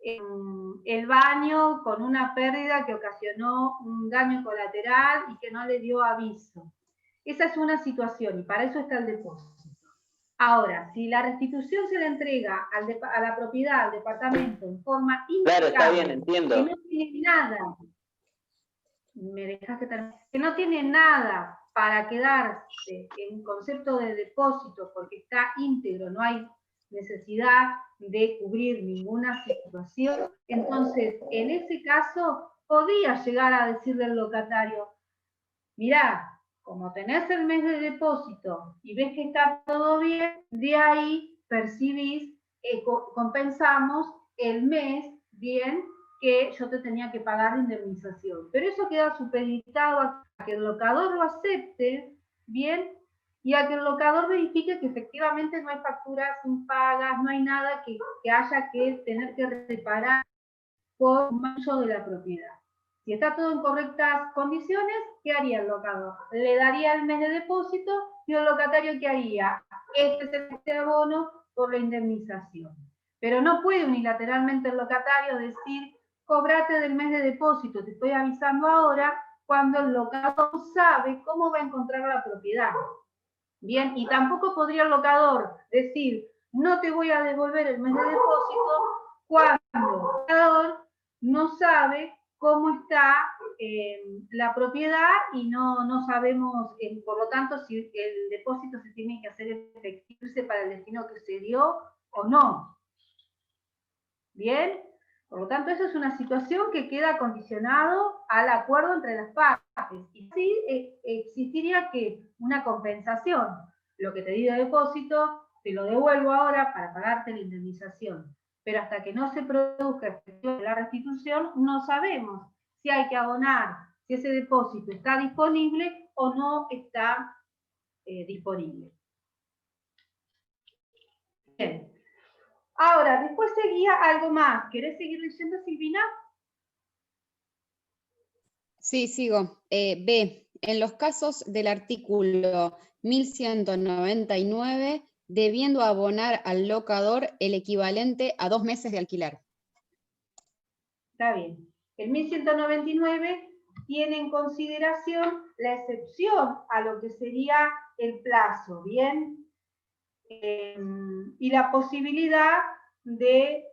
el baño con una pérdida que ocasionó un daño colateral y que no le dio aviso. Esa es una situación y para eso está el depósito. Ahora, si la restitución se le entrega a la propiedad, al departamento, en forma impecable, claro, está bien, entiendo. que no tiene nada, me dejas que termine, que no tiene nada para quedarse en concepto de depósito porque está íntegro, no hay necesidad de cubrir ninguna situación, entonces en ese caso podía llegar a decirle al locatario, mirá, como tenés el mes de depósito y ves que está todo bien, de ahí percibís, compensamos el mes bien que yo te tenía que pagar la indemnización. Pero eso queda supeditado a que el locador lo acepte bien y a que el locador verifique que efectivamente no hay facturas impagas, no hay nada que haya que tener que reparar por mayo de la propiedad. Si está todo en correctas condiciones, ¿qué haría el locador? Le daría el mes de depósito y el locatario, ¿qué haría? Este es el mes de abono por la indemnización. Pero no puede unilateralmente el locatario decir, cobrate del mes de depósito, te estoy avisando ahora, cuando el locador sabe cómo va a encontrar la propiedad. Bien, y tampoco podría el locador decir, no te voy a devolver el mes de depósito cuando el comprador no sabe cómo está la propiedad y no sabemos, por lo tanto, si el depósito se tiene que hacer efectivo para el destino que se dio o no. ¿Bien? Por lo tanto, eso es una situación que queda condicionado al acuerdo entre las partes. Y así existiría que una compensación. Lo que te di de depósito, te lo devuelvo ahora para pagarte la indemnización. Pero hasta que no se produzca la restitución, no sabemos si hay que abonar, si ese depósito está disponible o no está disponible. Bien. Ahora, después seguía algo más. ¿Querés seguir leyendo, Silvina? Sí, sigo. B. En los casos del artículo 1199, debiendo abonar al locador el equivalente a 2 meses de alquiler. Está bien. El 1199 tiene en consideración la excepción a lo que sería el plazo, ¿bien? Y la posibilidad de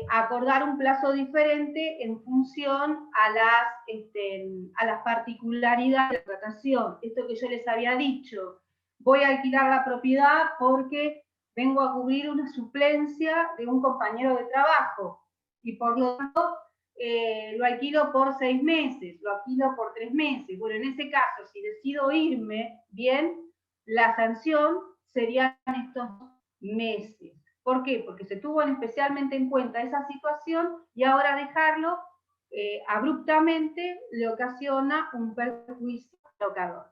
acordar un plazo diferente en función a las particularidades de la tratación. Esto que yo les había dicho, voy a alquilar la propiedad porque vengo a cubrir una suplencia de un compañero de trabajo y por lo tanto lo alquilo por 6 meses, lo alquilo por 3 meses. Bueno, en ese caso, si decido irme, bien, la sanción serían estos meses. ¿Por qué? Porque se tuvo especialmente en cuenta esa situación y ahora dejarlo abruptamente le ocasiona un perjuicio al locador.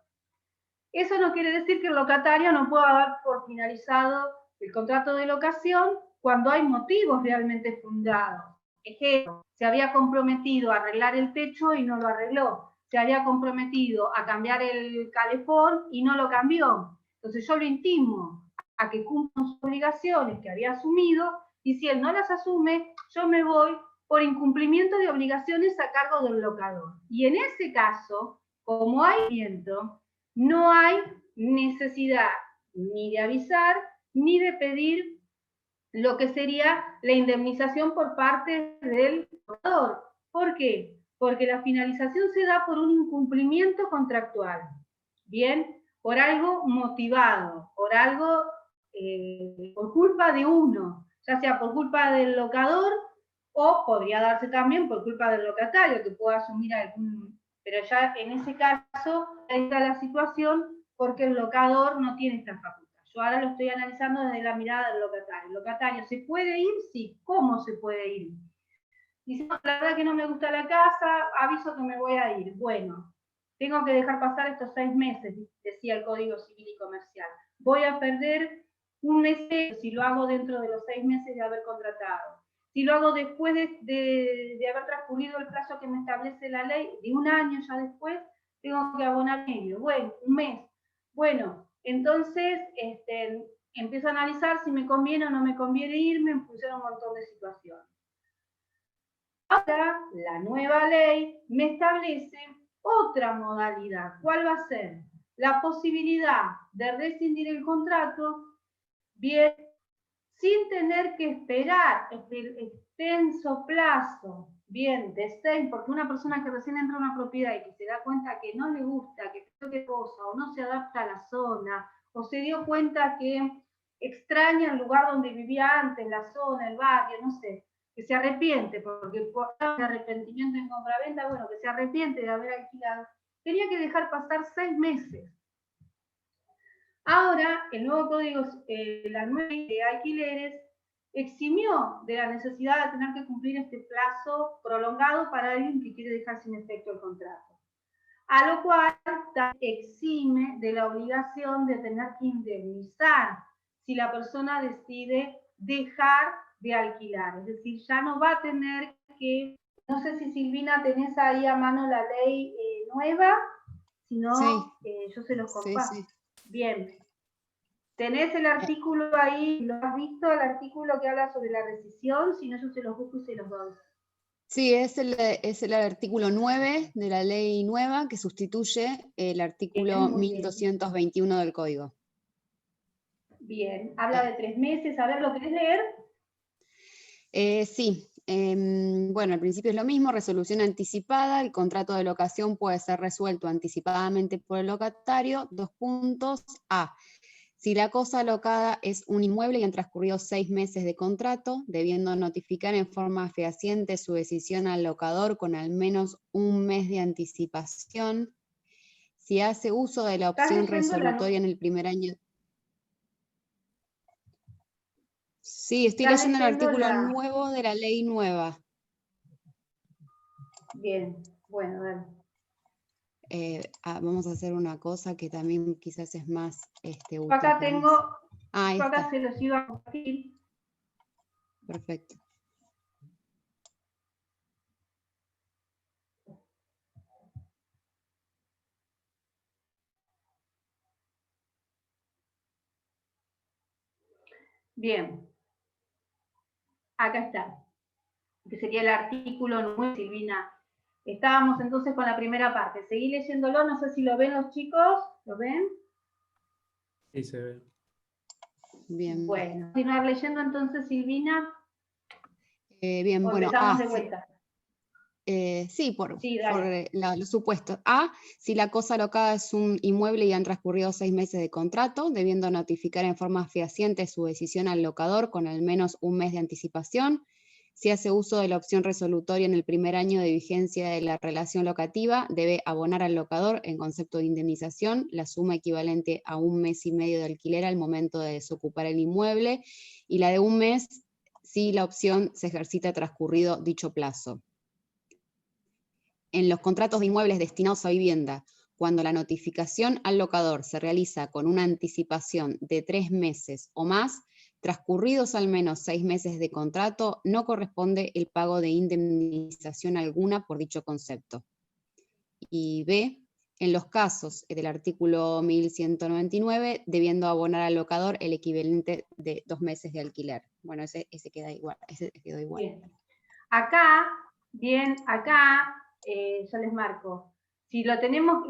Eso no quiere decir que el locatario no pueda dar por finalizado el contrato de locación cuando hay motivos realmente fundados. Ejemplo, se había comprometido a arreglar el techo y no lo arregló. Se había comprometido a cambiar el calefón y no lo cambió. Entonces yo lo intimo a que cumpla sus obligaciones que había asumido y si él no las asume, yo me voy por incumplimiento de obligaciones a cargo del locador. Y en ese caso, como hay viento, no hay necesidad ni de avisar ni de pedir lo que sería la indemnización por parte del locador. ¿Por qué? Porque la finalización se da por un incumplimiento contractual. Bien, por algo motivado, por algo, por culpa de uno, ya sea por culpa del locador o podría darse también por culpa del locatario que pueda asumir algún, pero ya en ese caso está la situación porque el locador no tiene esta facultad. Yo ahora lo estoy analizando desde la mirada del locatario. ¿El locatario se puede ir? Sí. ¿Cómo se puede ir? Dice, no, la verdad que no me gusta la casa, aviso que me voy a ir. Bueno, tengo que dejar pasar estos 6 meses, decía el Código Civil y Comercial. Voy a perder un mes si lo hago dentro de los 6 meses de haber contratado. Si lo hago después de haber transcurrido el plazo que me establece la ley, de un año ya después, tengo que abonar medio. Bueno, un mes. Bueno, entonces empiezo a analizar si me conviene o no me conviene irme en función a un montón de situaciones. Ahora, la nueva ley me establece otra modalidad. ¿Cuál va a ser? La posibilidad de rescindir el contrato, bien, sin tener que esperar el extenso plazo, bien, de 6, porque una persona que recién entra a una propiedad y que se da cuenta que no le gusta, que qué cosa, o no se adapta a la zona, o se dio cuenta que extraña el lugar donde vivía antes, la zona, el barrio, no sé, que se arrepiente, porque por arrepentimiento en compraventa, bueno, que se arrepiente de haber alquilado, tenía que dejar pasar 6 meses. Ahora, el nuevo código, la nueva ley de alquileres, eximió de la necesidad de tener que cumplir este plazo prolongado para alguien que quiere dejar sin efecto el contrato. A lo cual exime de la obligación de tener que indemnizar si la persona decide dejar de alquilar. Es decir, ya no va a tener que, no sé si Silvina tenés ahí a mano la ley nueva, si no, sí. Yo se los comparto. Sí, sí. Bien. ¿Tenés el artículo ahí? ¿Lo has visto, el artículo que habla sobre la rescisión? Si no, yo se los busco y se los doy. Sí, es el artículo 9 de la ley nueva que sustituye el artículo 1221 del Código. Bien, habla de 3 meses. A ver, ¿lo querés leer? Sí. Bueno, al principio es lo mismo, resolución anticipada, el contrato de locación puede ser resuelto anticipadamente por el locatario, 2 puntos, A. Si la cosa locada es un inmueble y han transcurrido 6 meses de contrato, debiendo notificar en forma fehaciente su decisión al locador con al menos un mes de anticipación. Si hace uso de la ¿Estás opción leyendo resolutoria en el primer año. Sí, estoy ¿Estás leyendo el leyendo artículo la...? nuevo de la ley nueva. Bien, bueno, dale. Vamos a hacer una cosa que también quizás es más útil. Yo acá tengo, Ahí yo acá está, se los iba a compartir. perfecto. Bien, acá está, que sería el artículo 9, Silvina. Estábamos entonces con la primera parte. Seguí leyéndolo, no sé si lo ven los chicos, ¿lo ven? Sí, se ve. Bien. Bueno, continuar leyendo entonces, Silvina, Bien, o bueno, empezamos de sí. vuelta. Sí, por dale. los supuestos. A, si la cosa locada es un inmueble y han transcurrido 6 meses de contrato, debiendo notificar en forma fehaciente su decisión al locador con al menos un mes de anticipación. Si hace uso de la opción resolutoria en el primer año de vigencia de la relación locativa, debe abonar al locador, en concepto de indemnización, la suma equivalente a 1 mes y medio de alquiler al momento de desocupar el inmueble, y la de 1 mes si la opción se ejercita transcurrido dicho plazo. En los contratos de inmuebles destinados a vivienda, cuando la notificación al locador se realiza con una anticipación de 3 meses o más, transcurridos al menos 6 meses de contrato, no corresponde el pago de indemnización alguna por dicho concepto. Y B, en los casos del artículo 1199, debiendo abonar al locador el equivalente de 2 meses de alquiler. Bueno, ese queda igual, ese quedó igual. Bien. Acá, yo les marco. Si le tenemos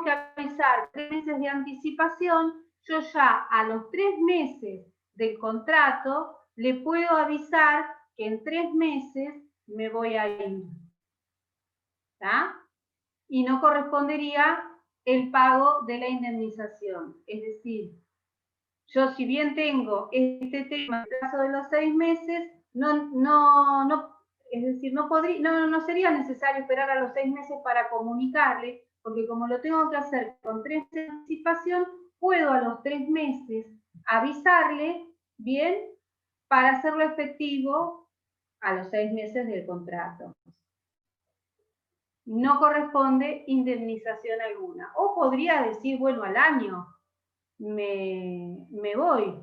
que avisar 3 meses de anticipación, yo ya a los 3 meses del contrato le puedo avisar que en 3 meses me voy a ir. ¿Está? Y no correspondería el pago de la indemnización. Es decir, yo si bien tengo este tema en el caso de los 6 meses, es decir, no sería necesario esperar a los 6 meses para comunicarle, porque como lo tengo que hacer con 3 meses de anticipación, puedo a los 3 meses avisarle, bien, para hacerlo efectivo a los 6 meses del contrato. No corresponde indemnización alguna. O podría decir, bueno, al año me voy,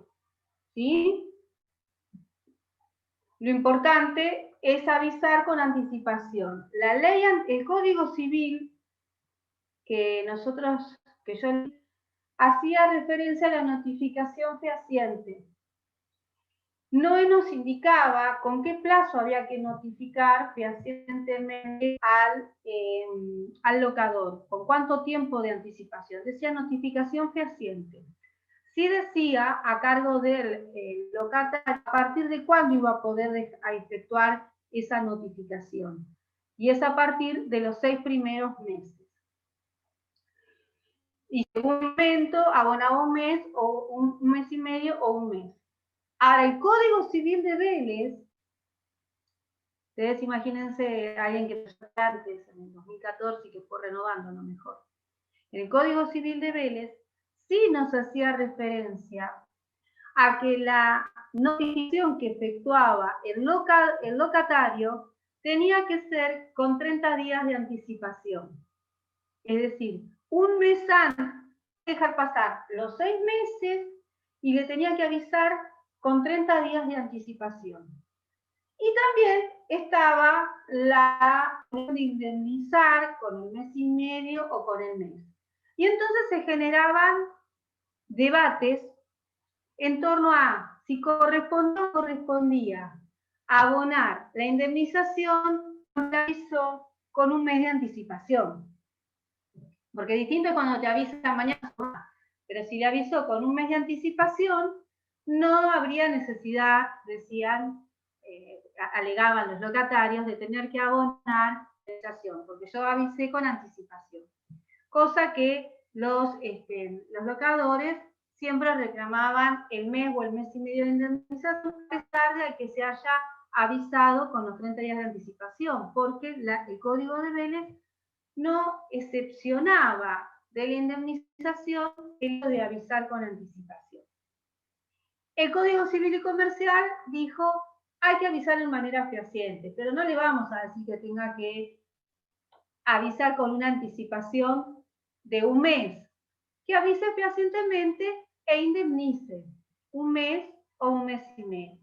¿sí? Lo importante es avisar con anticipación. La ley, el Código Civil que yo hacía referencia a la notificación fehaciente. No nos indicaba con qué plazo había que notificar fehacientemente al locador, con cuánto tiempo de anticipación. Decía notificación fehaciente. Sí decía a cargo del locatario a partir de cuándo iba a poder efectuar esa notificación. Y es a partir de los 6 primeros meses. Y según el momento, abonaba un mes, o un mes y medio, o un mes. Ahora, el Código Civil de Vélez, ustedes imagínense a alguien que antes, en el 2014, y que fue renovando, no mejor. El Código Civil de Vélez sí nos hacía referencia a que la notificación que efectuaba el locatario tenía que ser con 30 días de anticipación. Es decir, un mes antes, dejar pasar los 6 meses y le tenía que avisar con 30 días de anticipación. Y también estaba la de indemnizar con el mes y medio o con el mes. Y entonces se generaban debates en torno a si correspondía o correspondía abonar la indemnización con un mes de anticipación. Porque distinto es cuando te avisan mañana, pero si le avisó con un mes de anticipación, no habría necesidad, decían, alegaban los locatarios, de tener que abonar indemnización, porque yo avisé con anticipación. Cosa que los locadores siempre reclamaban el mes o el mes y medio de indemnización, a pesar de que se haya avisado con los 30 días de anticipación, porque el Código de Vélez no excepcionaba de la indemnización el hecho de avisar con anticipación. El Código Civil y Comercial dijo, hay que avisar en manera fehaciente, pero no le vamos a decir que tenga que avisar con una anticipación de un mes, que avise fehacientemente e indemnice un mes o un mes y medio.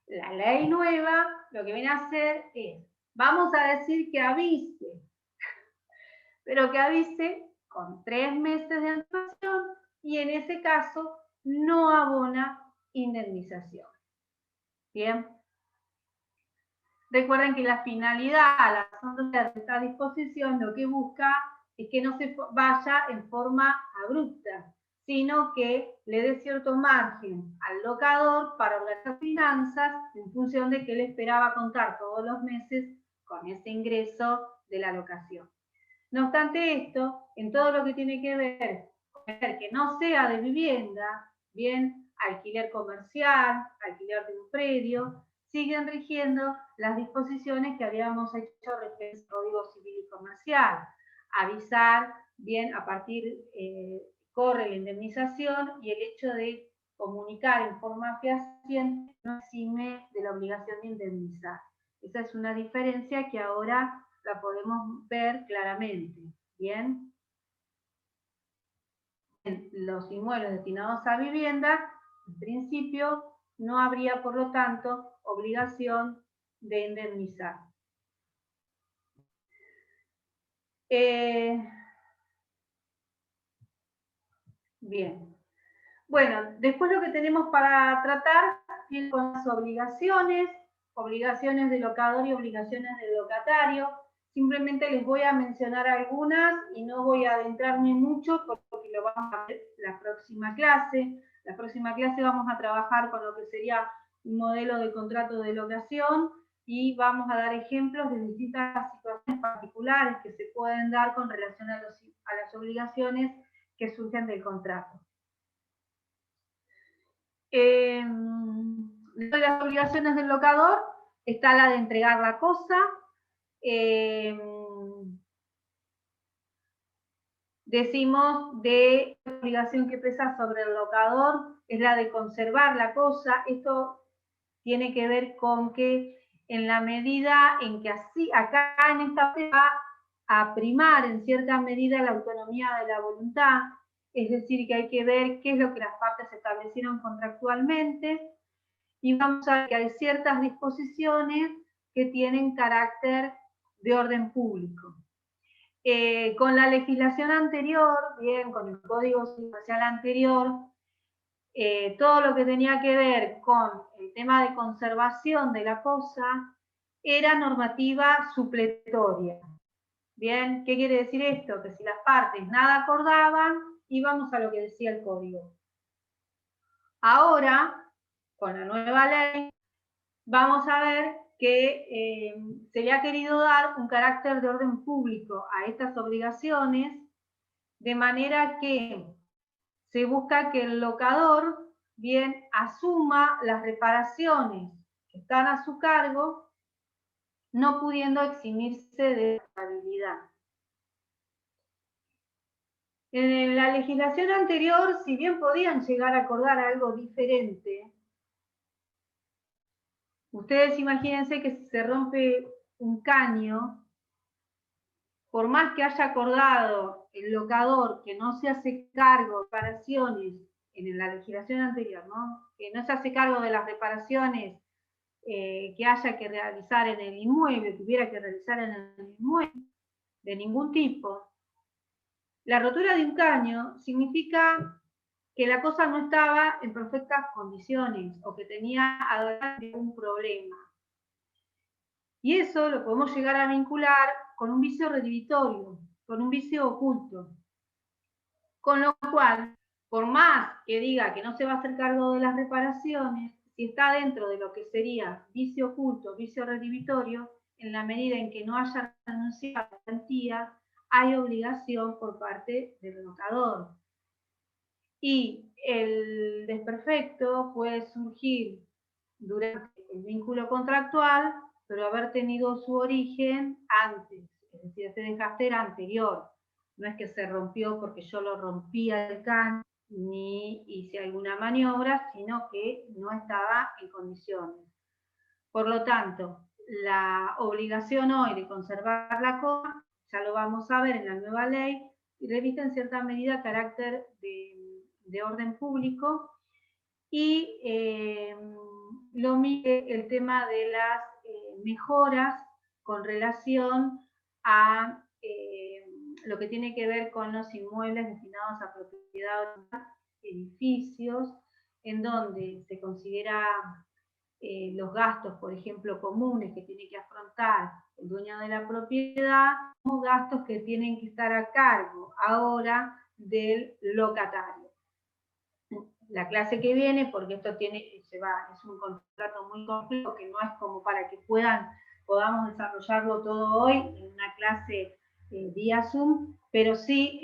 La ley nueva lo que viene a hacer es, vamos a decir que avise, pero que avise con 3 meses de anticipación y en ese caso no abona indemnización. Bien. Recuerden que la finalidad, la razón de esta disposición, lo que busca es que no se vaya en forma abrupta, sino que le dé cierto margen al locador para organizar finanzas en función de que él esperaba contar todos los meses con ese ingreso de la locación. No obstante esto, en todo lo que tiene que ver con que no sea de vivienda, bien, alquiler comercial, alquiler de un predio, siguen rigiendo las disposiciones que habíamos hecho respecto al Código Civil y Comercial. Avisar, bien, a partir, corre la indemnización y el hecho de comunicar en forma fehaciente no exime de la obligación de indemnizar. Esa es una diferencia que ahora la podemos ver claramente. Bien. En los inmuebles destinados a vivienda, en principio, no habría, por lo tanto, obligación de indemnizar. Bien. Bueno, después lo que tenemos para tratar tiene con las obligaciones de locador y obligaciones de locatario. Simplemente les voy a mencionar algunas y no voy a adentrarme mucho porque lo vamos a ver la próxima clase. La próxima clase vamos a trabajar con lo que sería un modelo de contrato de locación y vamos a dar ejemplos de distintas situaciones particulares que se pueden dar con relación a las obligaciones que surgen del contrato. De las obligaciones del locador está la de entregar la cosa. Decimos de la obligación que pesa sobre el locador es la de conservar la cosa. Esto tiene que ver con que en la medida en que así, acá en esta parte va a primar en cierta medida la autonomía de la voluntad, es decir, que hay que ver qué es lo que las partes establecieron contractualmente y vamos a ver que hay ciertas disposiciones que tienen carácter de orden público. Con la legislación anterior, bien, con el Código Social anterior, todo lo que tenía que ver con el tema de conservación de la cosa era normativa supletoria. Bien, ¿qué quiere decir esto? Que si las partes nada acordaban, íbamos a lo que decía el Código. Ahora, con la nueva ley, vamos a ver que se le ha querido dar un carácter de orden público a estas obligaciones, de manera que se busca que el locador bien asuma las reparaciones que están a su cargo, no pudiendo eximirse de responsabilidad. En la legislación anterior, si bien podían llegar a acordar algo diferente, ustedes imagínense que si se rompe un caño, por más que haya acordado el locador que no se hace cargo de reparaciones en la legislación anterior, ¿no? Que no se hace cargo de las reparaciones que haya que realizar en el inmueble, que hubiera que realizar en el inmueble, de ningún tipo. La rotura de un caño significa que la cosa no estaba en perfectas condiciones o que tenía un problema. Y eso lo podemos llegar a vincular con un vicio redivitorio, con un vicio oculto. Con lo cual, por más que diga que no se va a hacer cargo de las reparaciones, si está dentro de lo que sería vicio oculto, vicio redivitorio, en la medida en que no haya renunciado a la garantía, hay obligación por parte del locador. Y el desperfecto puede surgir durante el vínculo contractual, pero haber tenido su origen antes, es decir, este desgaste era anterior. No es que se rompió porque yo lo rompía el can, ni hice alguna maniobra, sino que no estaba en condiciones. Por lo tanto, la obligación hoy de conservar la coma, ya lo vamos a ver en la nueva ley, reviste en cierta medida carácter de orden público y lo mismo el tema de las mejoras con relación a lo que tiene que ver con los inmuebles destinados a propiedad de edificios, en donde se considera los gastos, por ejemplo, comunes que tiene que afrontar el dueño de la propiedad, como gastos que tienen que estar a cargo ahora del locatario. La clase que viene, porque esto es un contrato muy complejo que no es como para que podamos desarrollarlo todo hoy en una clase vía Zoom, pero sí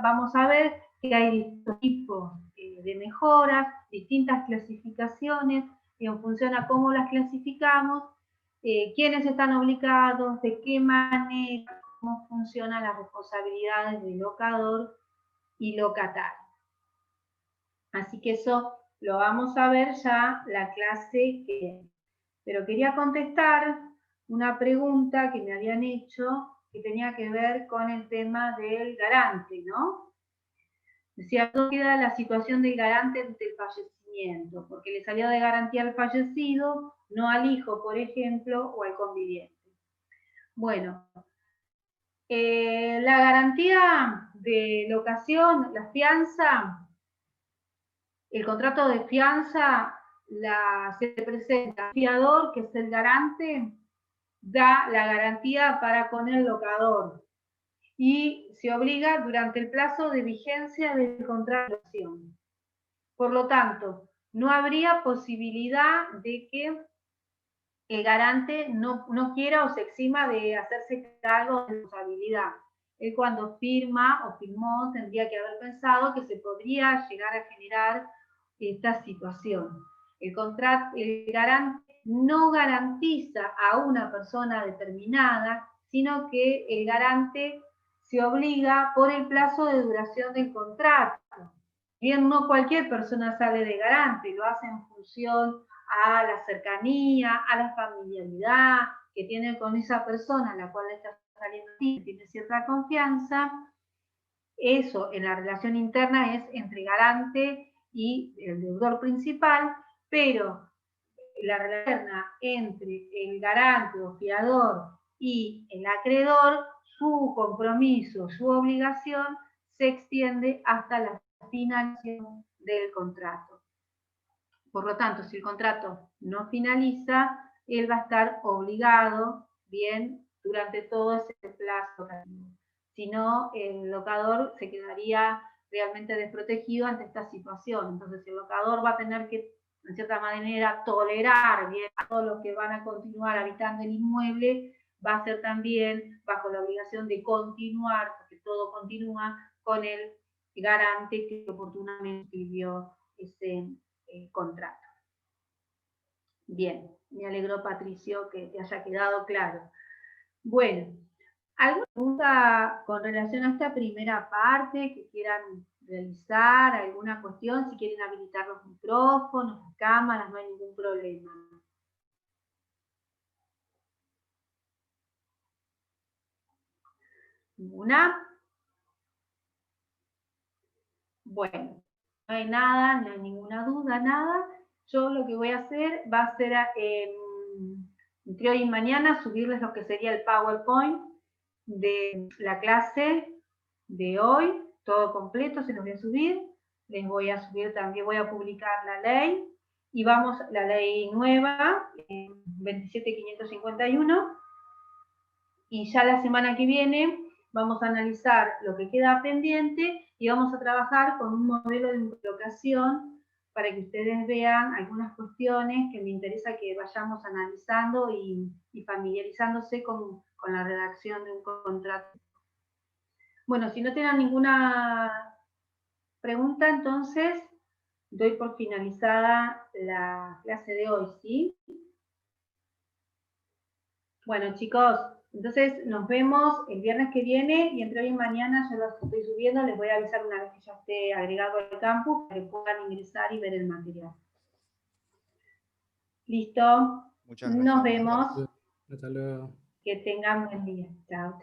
vamos a ver que hay distintos tipos de mejoras, distintas clasificaciones, y en función a cómo las clasificamos, quiénes están obligados, de qué manera, cómo funcionan las responsabilidades del locador y locatario. Así que eso lo vamos a ver ya la clase que viene. Pero quería contestar una pregunta que me habían hecho que tenía que ver con el tema del garante, ¿no? Decía, ¿dónde queda la situación del garante ante el fallecimiento? Porque le salió de garantía al fallecido, no al hijo, por ejemplo, o al conviviente. Bueno, la garantía de locación, la fianza, el contrato de fianza se presenta al fiador, que es el garante, da la garantía para con el locador y se obliga durante el plazo de vigencia del contrato de locación. Por lo tanto, no habría posibilidad de que el garante no quiera o se exima de hacerse cargo de responsabilidad. Él cuando firma o firmó tendría que haber pensado que se podría llegar a generar esta situación. El garante no garantiza a una persona determinada, sino que el garante se obliga por el plazo de duración del contrato. Bien, no cualquier persona sale de garante, lo hace en función a la cercanía, a la familiaridad que tiene con esa persona a la cual está saliendo, tiene cierta confianza. Eso en la relación interna es entre garante y el deudor principal, pero la relación interna entre el garante o fiador y el acreedor, su compromiso, su obligación se extiende hasta la finalización del contrato. Por lo tanto, si el contrato no finaliza, él va a estar obligado, bien, durante todo ese plazo. Si no, el locador se quedaría realmente desprotegido ante esta situación. Entonces, el locador va a tener que, en cierta manera, tolerar bien a todos los que van a continuar habitando el inmueble, va a ser también bajo la obligación de continuar, porque todo continúa, con el garante que oportunamente escribió ese contrato. Bien, me alegro, Patricio, que te haya quedado claro. Bueno, ¿alguna pregunta con relación a esta primera parte que quieran realizar? ¿Alguna cuestión? Si quieren habilitar los micrófonos, las cámaras, no hay ningún problema. ¿Ninguna? Bueno, no hay nada, no hay ninguna duda, nada. Yo lo que voy a hacer va a ser entre hoy y mañana subirles lo que sería el PowerPoint de la clase de hoy, todo completo se los voy a subir. Les voy a subir también, voy a publicar la ley y vamos, la ley nueva, 27.551, y ya la semana que viene vamos a analizar lo que queda pendiente y vamos a trabajar con un modelo de interlocución para que ustedes vean algunas cuestiones que me interesa que vayamos analizando y familiarizándose con la redacción de un contrato. Bueno, si no tienen ninguna pregunta, entonces doy por finalizada la clase de hoy, ¿sí? Bueno, chicos, entonces nos vemos el viernes que viene y entre hoy y mañana yo los estoy subiendo, les voy a avisar una vez que ya esté agregado al campus para que puedan ingresar y ver el material. ¿Listo? Muchas gracias. Nos vemos. Hasta luego. Que tengan buen día. Chao.